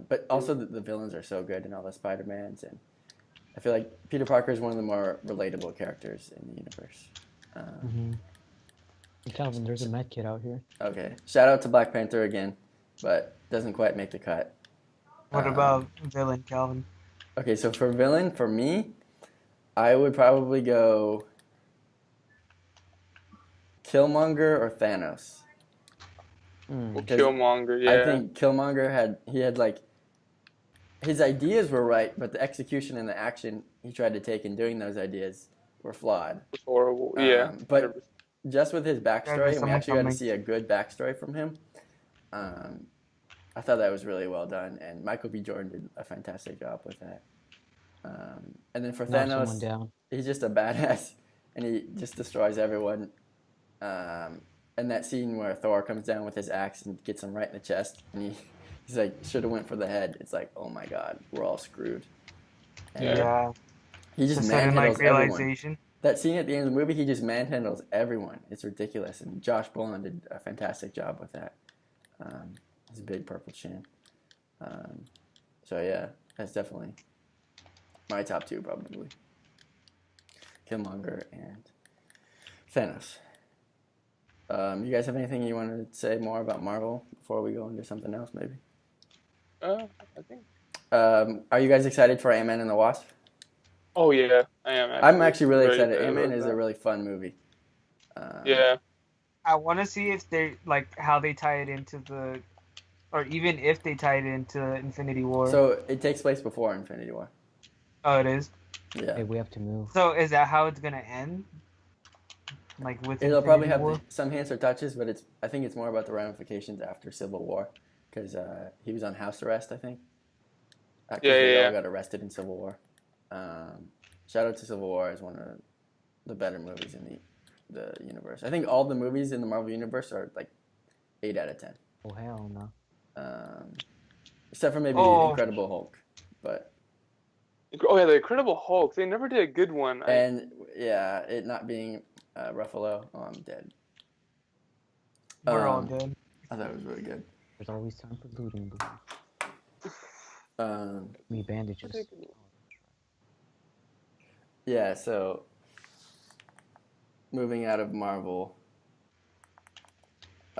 But also the villains are so good in all the Spider-Mans, and I feel like Peter Parker is one of the more relatable characters in the universe. Hey, Calvin, there's a med kit out here. Okay, shout out to Black Panther again, but doesn't quite make the cut. What about villain, Calvin? Okay, so for villain, for me, I would probably go Killmonger or Thanos. Well, Killmonger, yeah. I think Killmonger had like, his ideas were right, but the execution and the action he tried to take in doing those ideas were flawed. It's horrible, yeah. But just with his backstory, and we actually got to coming. see a good backstory from him. I thought that was really well done, and Michael B. Jordan did a fantastic job with that. And then for Thanos, he's just a badass, and he just destroys everyone. And that scene where Thor comes down with his axe and gets him right in the chest, and he's like, should have went for the head. It's like, oh my god, we're all screwed. And Yeah. he just manhandles everyone. That scene at the end of the movie, he just manhandles everyone. It's ridiculous, and Josh Brolin did a fantastic job with that. His big purple chin. So yeah, that's definitely my top two, probably. Killmonger and Thanos. You guys have anything you want to say more about Marvel before we go into something else, maybe? I think. Are you guys excited for Ant-Man and the Wasp? Oh yeah, I am. I'm actually really excited. Ant-Man is a really fun movie. Yeah. I want to see if they like how they tie it into or even if they tie it into Infinity War. So it takes place before Infinity War. Oh, it is. Yeah. Hey, we have to move. So is that how it's gonna end? Like with It'll Infinity probably have War? some hints or touches, but I think it's more about the ramifications after Civil War, because he was on house arrest, I think. They all got arrested in Civil War. Shout out to Civil War as one of the better movies in the universe. I think all the movies in the Marvel universe are like 8 out of 10. Oh hell no. Except for maybe Incredible Hulk, but. Oh yeah, the Incredible Hulk. They never did a good one. It not being Ruffalo. Oh, I'm dead. We're all dead. I thought it was really good. There's always time for looting. Me bandages. Yeah, so moving out of Marvel,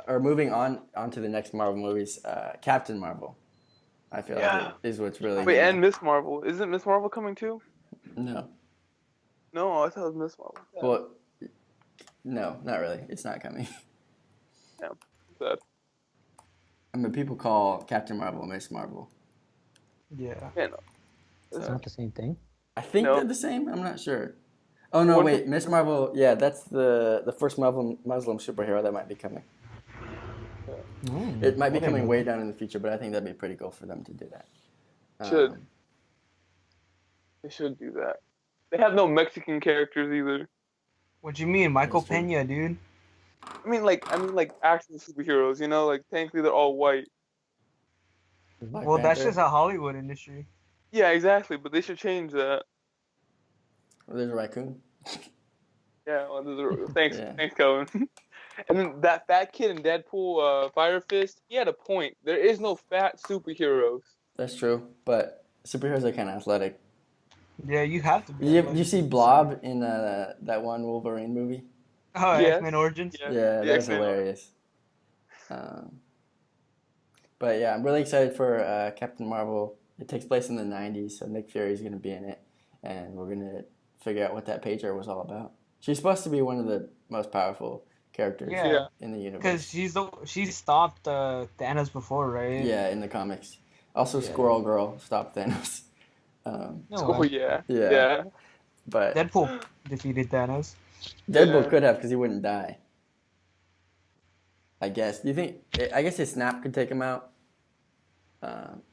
or moving on to the next Marvel movies, Captain Marvel, I feel like is what's really. Wait, and Miss Marvel. Isn't Miss Marvel coming too? No. No, I thought it was Miss Marvel. Yeah. Well, no, not really. It's not coming. Yeah, sad. I mean, people call Captain Marvel Miss Marvel. Yeah. Yeah, no. It's not the same thing. I think they're the same. I'm not sure. Oh no, wait, Miss Marvel. Yeah, that's the first Muslim superhero that might be coming. It might be coming way down in the future, but I think that'd be pretty cool for them to do that. They should do that. They have no Mexican characters either. What you mean, Michael That's true. Pena, dude? I mean, like actual superheroes. You know, like technically they're all white. Black Well, that's Panther. just a Hollywood industry. Yeah, exactly. But they should change that. Oh, there's a raccoon. Yeah. Well, thanks, Yeah. thanks, Calvin. And then that fat kid in Deadpool, Fire Fist, he had a point. There is no fat superheroes. That's true, but superheroes are kind of athletic. Yeah, you have to be. You see Blob in that one Wolverine movie? Oh, Yes. X-Men Origins? Yeah, Yeah, the that was X-Men. hilarious. But yeah, I'm really excited for Captain Marvel. It takes place in the 90s, so Nick Fury's going to be in it, and we're going to figure out what that pager was all about. She's supposed to be one of the most powerful characters Yeah. in the universe. Because she stopped Thanos before, right? Yeah, in the comics. Also, Yeah. Squirrel Girl stopped Thanos. No Oh way. yeah. But Deadpool defeated Thanos. Deadpool Yeah. could have because he wouldn't die. I guess. Do you think? I guess his snap could take him out.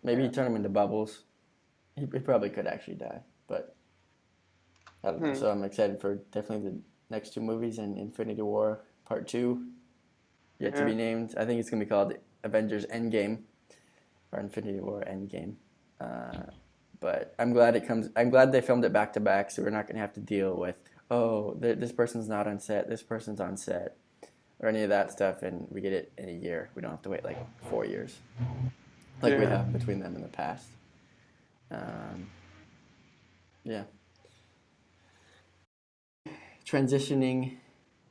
Maybe he'd turn him into bubbles. He probably could actually die, but I don't know. So I'm excited for definitely the next two movies and Infinity War Part 2. Yet to be named. I think it's gonna be called Avengers Endgame or Infinity War Endgame. But I'm glad it comes. I'm glad they filmed it back to back, so we're not gonna have to deal with this person's not on set, this person's on set, or any of that stuff, and we get it in a year. We don't have to wait like 4 years, like we have between them in the past. Yeah. Transitioning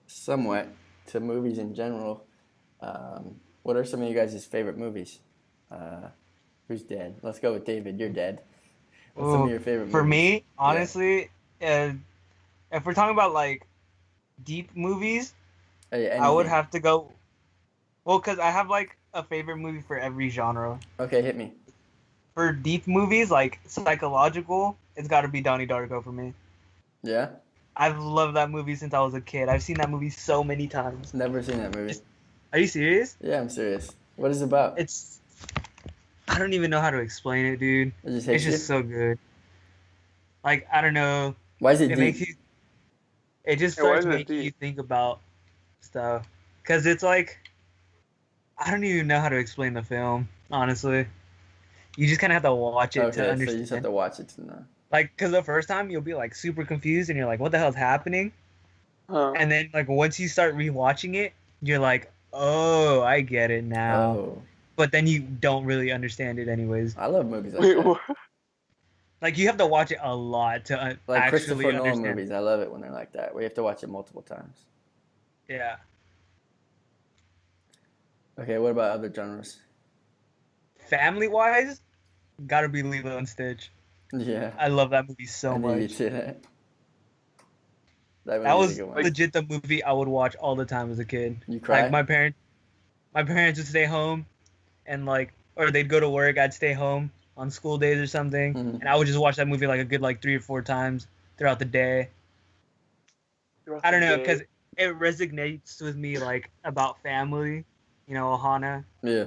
somewhat to movies in general. What are some of you guys' favorite movies? Who's dead? Let's go with David. You're dead. What's some of your favorite movies? For me, honestly, if we're talking about like deep movies, I would have to go. Well, because I have like a favorite movie for every genre. Okay, hit me. For deep movies, like psychological, it's got to be Donnie Darko for me. Yeah? I've loved that movie since I was a kid. I've seen that movie so many times. Never seen that movie. Are you serious? Yeah, I'm serious. What is it about? I don't even know how to explain it, dude. It's just so good. Like, I don't know. Why is it It deep? makes you. It just starts making you think about stuff. Because it's like, I don't even know how to explain the film, honestly. You just kind of have to watch it to understand. So you just have to watch it to know. Like, because the first time you'll be like super confused and you're like, what the hell's happening? And then like once you start rewatching it, you're like, oh, I get it now. Oh. But then you don't really understand it anyways. I love movies like that. Like, you have to watch it a lot to Like actually Christopher Nolan understand. movies. I love it when they're like that. We have to watch it multiple times. Yeah. Okay, what about other genres? Family-wise, gotta be Lilo and Stitch. Yeah. I love that movie so I knew you'd much. say that. That movie was is a good one. legit the movie I would watch all the time as a kid. You cry? Like, my parents would stay home, and like, or they'd go to work. I'd stay home on school days or something, and I would just watch that movie like a good 3 or 4 times throughout the day. I don't know, because it resonates with me like about family, you know, Ohana. Yeah.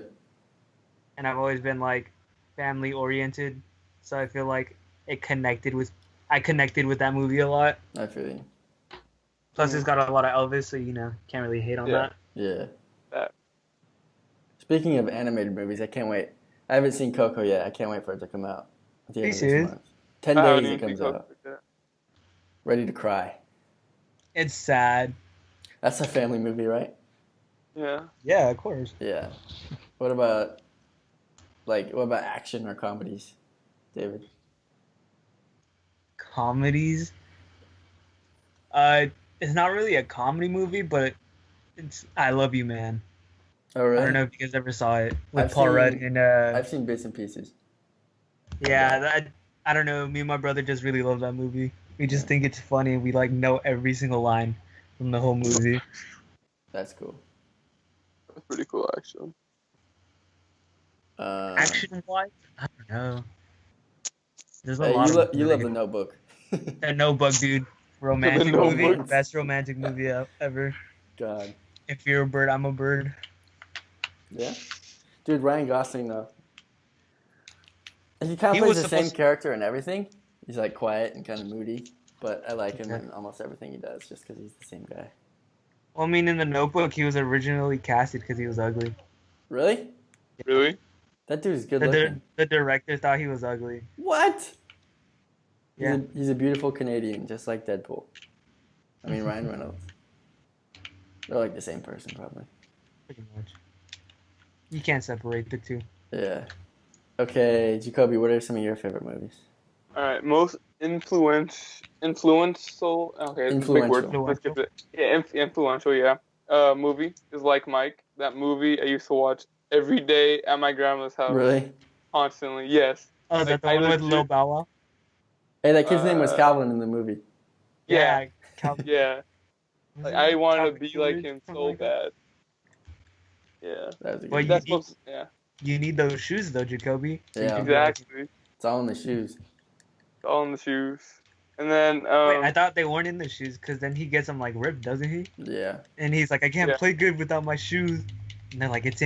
And I've always been like family oriented, so I feel like I connected with that movie a lot. I feel you. Plus, it's got a lot of Elvis, so you know, can't really hate on that. Yeah. Speaking of animated movies, I can't wait. I haven't seen Coco yet. I can't wait for it to come out. At the end of this month. 10 days it comes out. Ready to cry. It's sad. That's a family movie, right? Yeah. Yeah, of course. Yeah. What about action or comedies, David? Comedies? It's not really a comedy movie, but it's I Love You, Man. Oh, really? I don't know if you guys ever saw it with I've Paul seen- Rudd and I've seen bits and pieces. yeah, I don't know. Me and my brother just really love that movie. We just think it's funny. We like know every single line from the whole movie. That's cool. That's pretty cool, actually. Action wise, I don't know. There's a Hey, lot of you love The Notebook. The Notebook, dude. Romantic The movie, Notebook. best romantic movie ever. God. If you're a bird, I'm a bird. Yeah? Dude, Ryan Gosling, though. He kind He of plays was the same supposed- character and everything. He's like quiet and kind of moody. but I like him in almost everything he does just because he's the same guy. Well, I mean, in The Notebook, he was originally casted because he was ugly. Really? Really? That dude's good looking. The director thought he was ugly. What? Yeah. He's a beautiful Canadian, just like Deadpool. I mean, Ryan Reynolds. They're like the same person, probably. Pretty much. You can't separate the two. Yeah. Okay, Jacoby, what are some of your favorite movies? All right, most influential. Okay, it's a big word. Let's skip it. Yeah, influential. Yeah. Movie is Like Mike. That movie I used to watch every day at my grandma's house. Really? Constantly. Yes. Oh, is that the one with Lil Bow Wow? Hey, that kid's name was Calvin in the movie. Yeah. Calvin. Yeah. Like I wanted to be like him so bad. Yeah. That was a Well, good you need those shoes though, Jacoby. Yeah. Exactly. It's all in the shoes. It's all in the shoes. And then Wait, I thought they weren't in the shoes because then he gets them like ripped, doesn't he? Yeah. And he's like, I can't play good without my shoes. And they're like, it's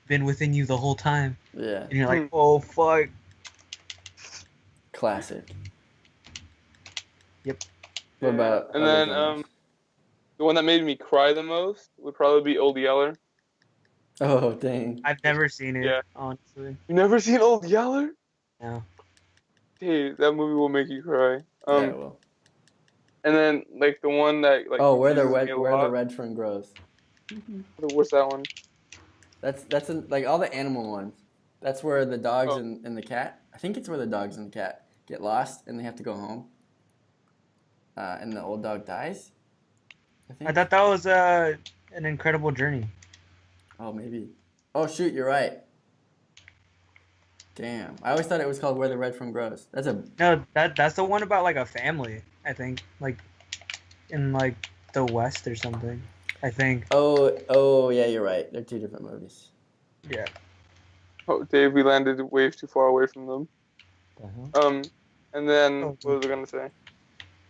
been within you the whole time. Yeah. And you're like, oh fuck. Classic. Yep. What about? And then the one that made me cry the most would probably be Old Yeller. Oh dang! I've never seen it, honestly. You never seen Old Yeller? No. Hey, that movie will make you cry. Yeah, it will. And then like the one that like. Oh, where the red fern grows. What's that one? That's like all the animal ones. That's where the dogs and the cat. I think it's where the dogs and the cat get lost and they have to go home. And the old dog dies. I thought that was an incredible journey. Oh, maybe. Oh shoot, you're right. Damn, I always thought it was called Where the Red Fern Grows. No, that's the one about like a family. I think like in like the West or something. I think. Oh yeah, you're right. They're two different movies. Yeah. Oh, Dave, we landed way too far away from them. Uh-huh. And then what was I gonna say?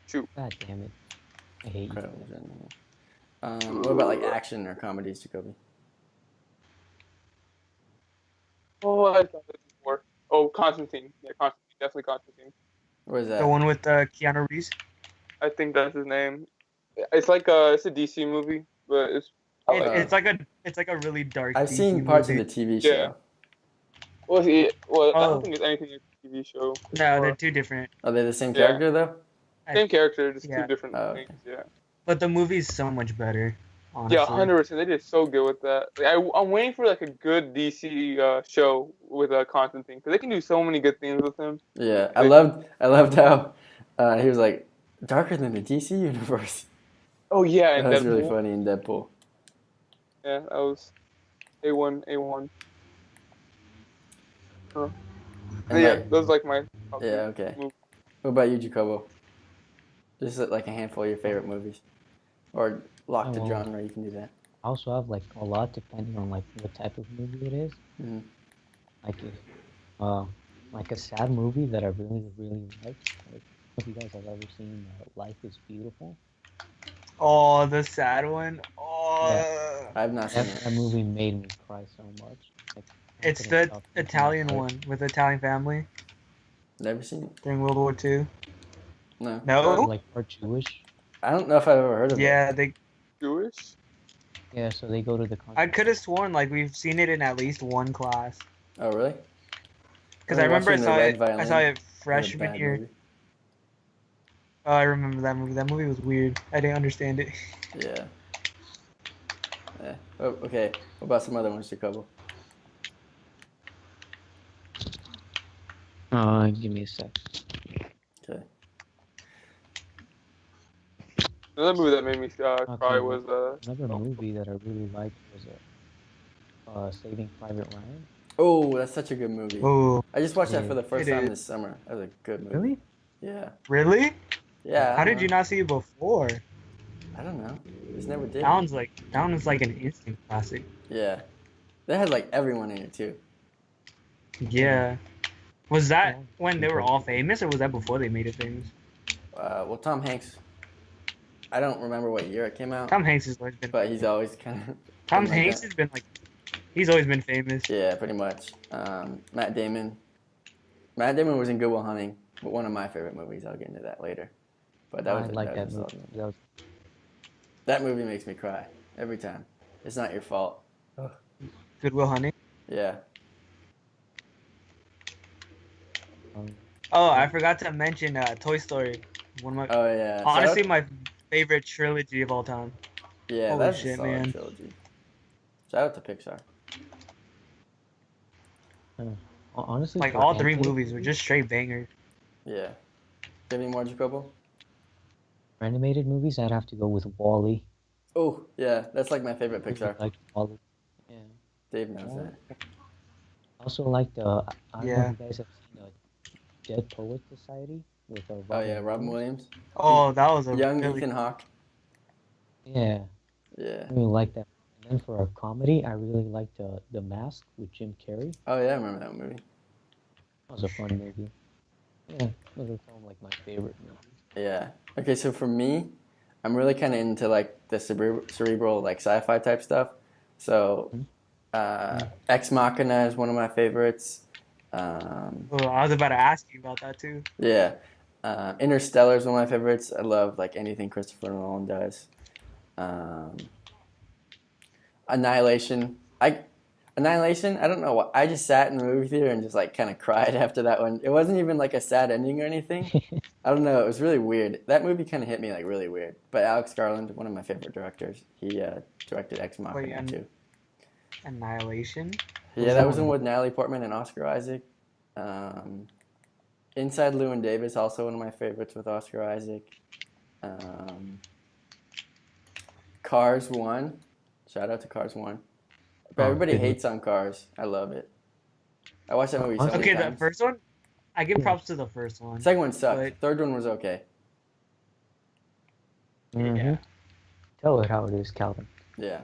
Shoot. God damn it! I hate you. What about like action or comedies, Jacoby? Oh, I thought this before. Oh, Constantine. Yeah, Constantine. Definitely Constantine. What is that? The one with Keanu Reeves. I think that's his name. It's like it's a DC movie, but it's like a really dark. I've DC seen parts movie. of the TV show. Yeah. Well, I don't think it's anything like a TV show. No, they're two different. Are they the same character though? Same character, just two different things. Yeah. But the movie's so much better. Honestly. Yeah, 100%. They did so good with that. Like, I'm waiting for like a good DC show with Constantine because they can do so many good things with him. Yeah, I loved how he was like darker than the DC universe. Oh yeah, that was really funny in Deadpool. Yeah, that was A1. And yeah, those like my. Yeah, okay. Movies. What about you, Jacobo? Just like a handful of your favorite movies, or locked to genre. You can do that. I also have like a lot depending on like what type of movie it is. Mm-hmm. Like a sad movie that I really like. Like, if you guys have ever seen Life is Beautiful. Oh, the sad one. Oh, yeah. I've not seen that movie made me cry so much. Like, it's the Italian one with the Italian family. Never seen it. During World War II. No. No. Like part Jewish. I don't know if I've ever heard of it. Yeah, they. Jewish. Yeah, so they go to the. I could have sworn like we've seen it in at least one class. Oh really? Because I remember I saw it freshman year. Movie. Oh, I remember that movie. That movie was weird. I didn't understand it. Yeah. Yeah. Oh, okay. What about some other ones, Jacobo? Give me a sec. Okay. Another movie that made me cry was another movie that I really liked was Saving Private Ryan. Oh, that's such a good movie. Oh, I just watched that for the first time this summer. That was a good movie. Really? Yeah. Really? Yeah. How did you not see it before? I don't know. Just never did. That one's like an instant classic. Yeah. They had like everyone in it too. Yeah. Was that when they were all famous, or was that before they made it famous? Well, Tom Hanks. I don't remember what year it came out. Tom Hanks has always been. But he's always kind of. Tom Hanks has been like. He's always been famous. Yeah, pretty much. Matt Damon. Matt Damon was in Good Will Hunting, but one of my favorite movies. I'll get into that later. But that was I a like that solid movie. That movie makes me cry every time. It's not your fault. Good Will Hunting. Yeah. Oh, I forgot to mention Toy Story. One of my Oh yeah. honestly my favorite trilogy of all time. Yeah, Holy that's shit, a solid man. trilogy. Shout out to Pixar. Honestly, Like for all three animated movies were just straight bangers. Yeah. Do you have any more, Jacobo? For animated movies, I'd have to go with Wall-E. Oh, yeah. That's like my favorite Pixar. Like Wall-E. Yeah. Dave knows that. I also like the. I don't know Yeah. if you guys have seen the Dead Poet Society with Oh yeah, Robin Williams. Oh, that was a Young really Ethan Hawke. Yeah, Yeah. I really like that. And then for a comedy, I really liked the Mask with Jim Carrey. Oh yeah, I remember that movie. That was a fun movie. Yeah, those are some of like my favorite movies. Yeah. Okay, so for me, I'm really kind of into like the cerebral like sci-fi type stuff. So, Ex Machina is one of my favorites. Oh, I was about to ask you about that too. Yeah. Interstellar is one of my favorites. I love like anything Christopher Nolan does. Annihilation. Annihilation, I don't know what. I just sat in the movie theater and just like kind of cried after that one. It wasn't even like a sad ending or anything. I don't know. It was really weird. That movie kind of hit me like really weird. But Alex Garland, one of my favorite directors, he directed Ex Machina too. Annihilation? Yeah, that was one with Natalie Portman and Oscar Isaac. Inside Llewyn Davis, also one of my favorites with Oscar Isaac. Cars 1. Shout out to Cars 1. But everybody hates on Cars. I love it. I watched that movie so many times. The first one, I give props to the first one. Second one sucked. But... Third one was okay. Mm-hmm. Yeah. Tell it how it is, Calvin. Yeah.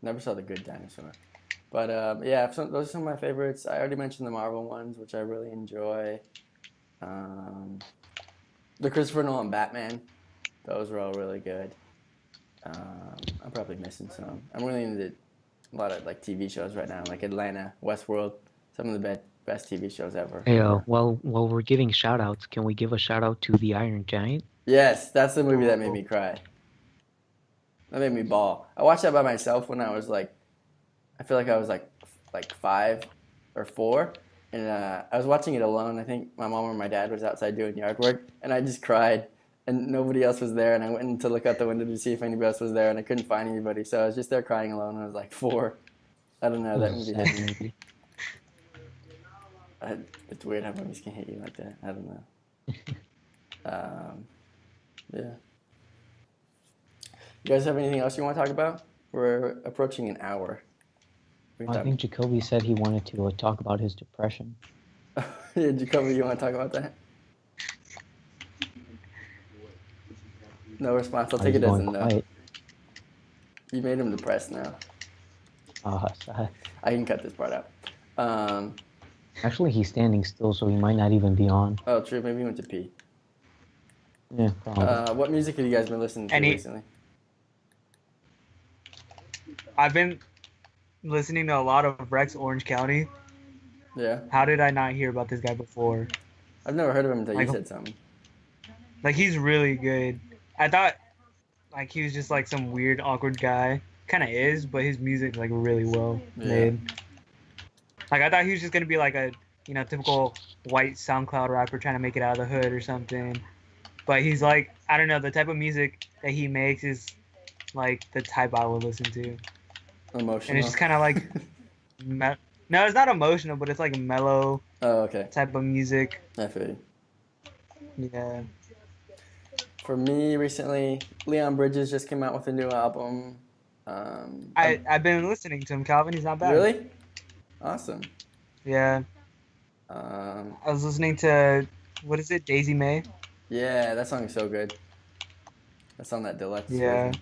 Never saw The Good Dinosaur. But yeah, those are some of my favorites. I already mentioned the Marvel ones, which I really enjoy. The Christopher Nolan Batman. Those were all really good. I'm probably missing some. I'm really into a lot of like TV shows right now, like Atlanta, Westworld, some of the best TV shows ever. Hey, while we're giving shout outs, can we give a shout out to The Iron Giant? Yes, that's the movie that made me cry. That made me bawl. I watched that by myself when I was like, I feel like I was like 5 or 4, and I was watching it alone. I think my mom or my dad was outside doing yard work, and I just cried. And nobody else was there, and I went to look out the window to see if anybody else was there, and I couldn't find anybody, so I was just there crying alone when I was like 4. I don't know, that movie hit me. It's weird how movies can hit you like that. I don't know. Yeah. You guys have anything else you want to talk about? We're approaching an hour. I think Jacoby said he wanted to talk about his depression. Yeah, Jacoby, you want to talk about that? No response. I'll take it as a no. You made him depressed now. Sad. I can cut this part out. Actually, he's standing still, so he might not even be on. Oh, true. Maybe he went to pee. Yeah, probably. What music have you guys been listening to recently? I've been listening to a lot of Rex Orange County. Yeah. How did I not hear about this guy before? I've never heard of him until you said something. Like, he's really good. I thought, like, he was just, like, some weird, awkward guy. Kind of is, but his music's, like, really well made. Like, I thought he was just going to be, like, a, typical white SoundCloud rapper trying to make it out of the hood or something. But he's, like, I don't know, the type of music that he makes is, like, the type I would listen to. Emotional. And it's just kind of, like, no, it's not emotional, but it's, like, mellow type of music. I feel you. Yeah. For me, recently, Leon Bridges just came out with a new album. I've been listening to him, Calvin. He's not bad. Really? Awesome. Yeah. I was listening to, what is it, Daisy May? Yeah, that song is so good. That's on that deluxe version.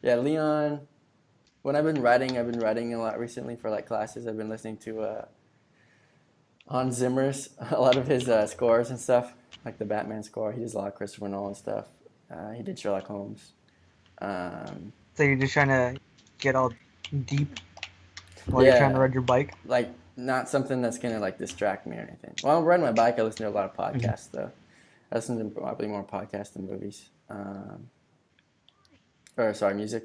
Yeah, Leon. When I've been writing a lot recently for like classes. I've been listening to Hans Zimmer's, a lot of his scores and stuff. Like the Batman score. He does a lot of Christopher Nolan stuff. He did Sherlock Holmes. So you're just trying to get all deep while you're trying to ride your bike? Like not something that's gonna like distract me or anything. While I'm riding my bike, I listen to a lot of podcasts though. I listen to probably more podcasts than movies. Music.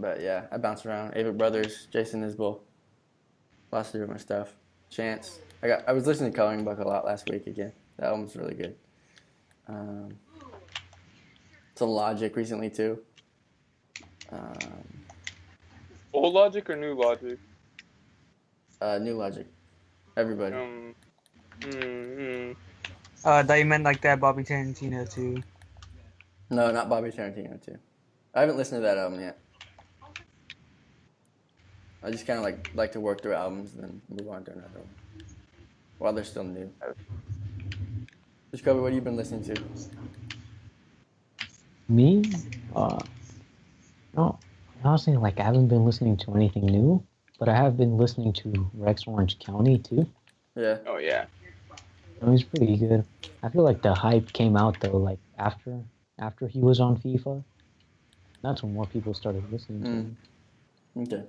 But yeah, I bounce around. Avett Brothers, Jason Isbell, lots of different stuff. Chance. I was listening to Coloring Book a lot last week again. That album's really good. Some Logic recently too. Old Logic or New Logic? New Logic. Everybody. That you meant like that Bobby Tarantino too. No, not Bobby Tarantino too. I haven't listened to that album yet. I just kind of like to work through albums and then move on to another one while they're still new. Jacoby, what have you been listening to? Me? No, honestly, like I haven't been listening to anything new, but I have been listening to Rex Orange County too. Yeah. Oh yeah. It was pretty good. I feel like the hype came out though, like after he was on FIFA. That's when more people started listening to him. Okay.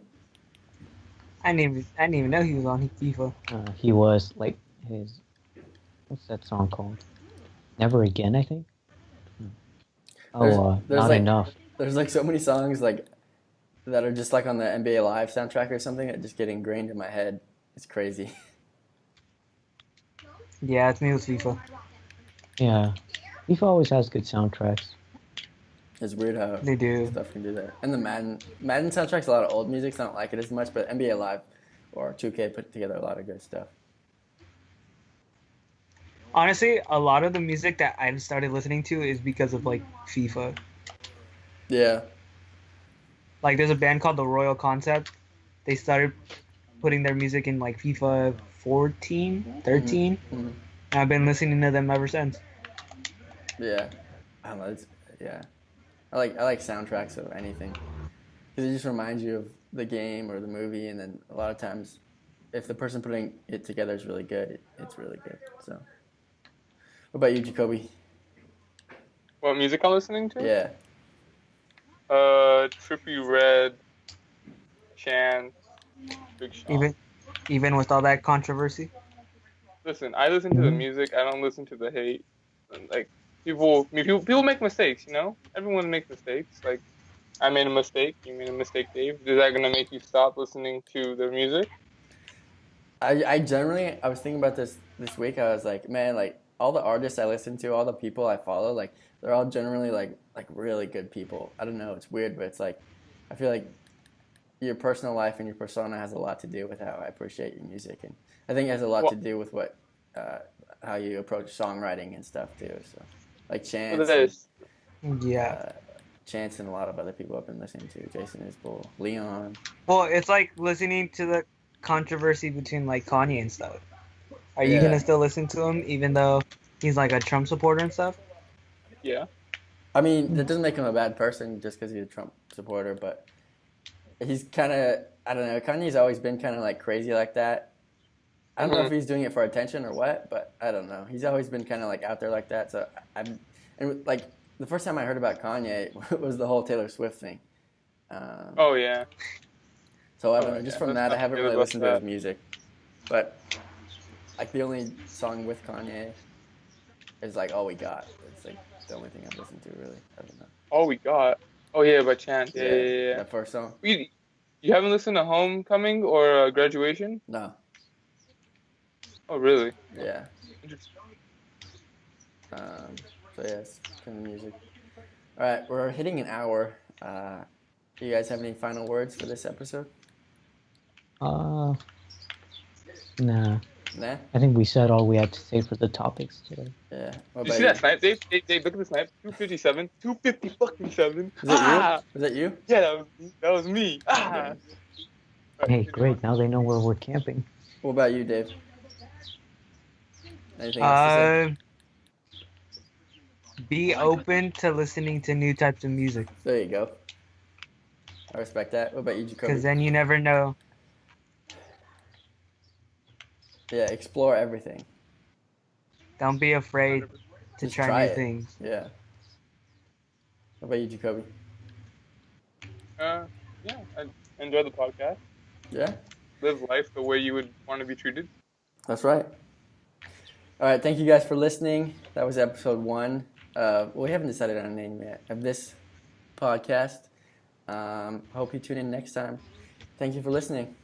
I didn't even know he was on FIFA. He was like his. What's that song called? Never Again, I think. There's Not like, Enough. There's like so many songs like that are just like on the NBA Live soundtrack or something that just get ingrained in my head. It's crazy. Yeah, it's me with FIFA. Yeah, FIFA always has good soundtracks. It's weird how they do stuff can do that. And the Madden soundtrack's a lot of old music, so I don't like it as much. But NBA Live or 2K put together a lot of good stuff. Honestly, a lot of the music that I've started listening to is because of like FIFA. Yeah. Like there's a band called The Royal Concept. They started putting their music in like FIFA 14, 13. And I've been listening to them ever since. Yeah. I don't know. Yeah. I like soundtracks of anything. Because it just reminds you of the game or the movie, and then a lot of times, if the person putting it together is really good, it's really good. So, what about you, Jacoby? What music I'm listening to? Yeah. Trippie Redd, Chance, Big Sean. Even with all that controversy? Listen, I listen to the music. I don't listen to the hate. Like people make mistakes. You know, everyone makes mistakes. Like I made a mistake. You made a mistake, Dave. Is that gonna make you stop listening to their music? I generally, I was thinking about this week. I was like, man, like all the artists I listen to, all the people I follow, like they're all generally like really good people. I don't know, it's weird, but it's like I feel like your personal life and your persona has a lot to do with how I appreciate your music, and I think it has a lot to do with what how you approach songwriting and stuff too. So like Chance, Chance and a lot of other people I've been listening to, Jason Isbell, Leon. Well, it's like listening to the controversy between like Kanye and stuff. Are you gonna still listen to him even though he's like a Trump supporter and stuff? Yeah. I mean, that doesn't make him a bad person just because he's a Trump supporter, but he's kind of, I don't know, Kanye's always been kind of like crazy like that. I don't know if he's doing it for attention or what, but I don't know. He's always been kind of like out there like that. So and like the first time I heard about Kanye was the whole Taylor Swift thing. Oh yeah. So I don't know. Just from that, I haven't really listened to his music. But like the only song with Kanye is like "All We Got." It's like the only thing I've listened to really. I don't know. All We Got. Oh yeah, by Chance. Yeah. That first song. You haven't listened to Homecoming or Graduation? No. Oh really? Yeah. So yeah, it's kind of music. All right, we're hitting an hour. Do you guys have any final words for this episode? Nah. Nah? I think we said all we had to say for the topics today. Yeah. Did you see that snipe? They look at the snipe. 257. 250 fucking 7. Was that you? Was that you? Yeah, that was me. Ah. Hey, great. Now they know where we're camping. What about you, Dave? Anything else to say? Be open to listening to new types of music. There you go. I respect that. What about you, Jacoby? Because then you never know. Yeah, explore everything. Don't be afraid to Just try new it. things. Yeah. What about you, Jacoby? Yeah, I enjoy the podcast. Yeah? live life the way you would want to be treated. That's right. All right, thank you guys for listening. That was episode 1. We haven't decided on a name yet of this podcast. Hope you tune in next time. Thank you for listening.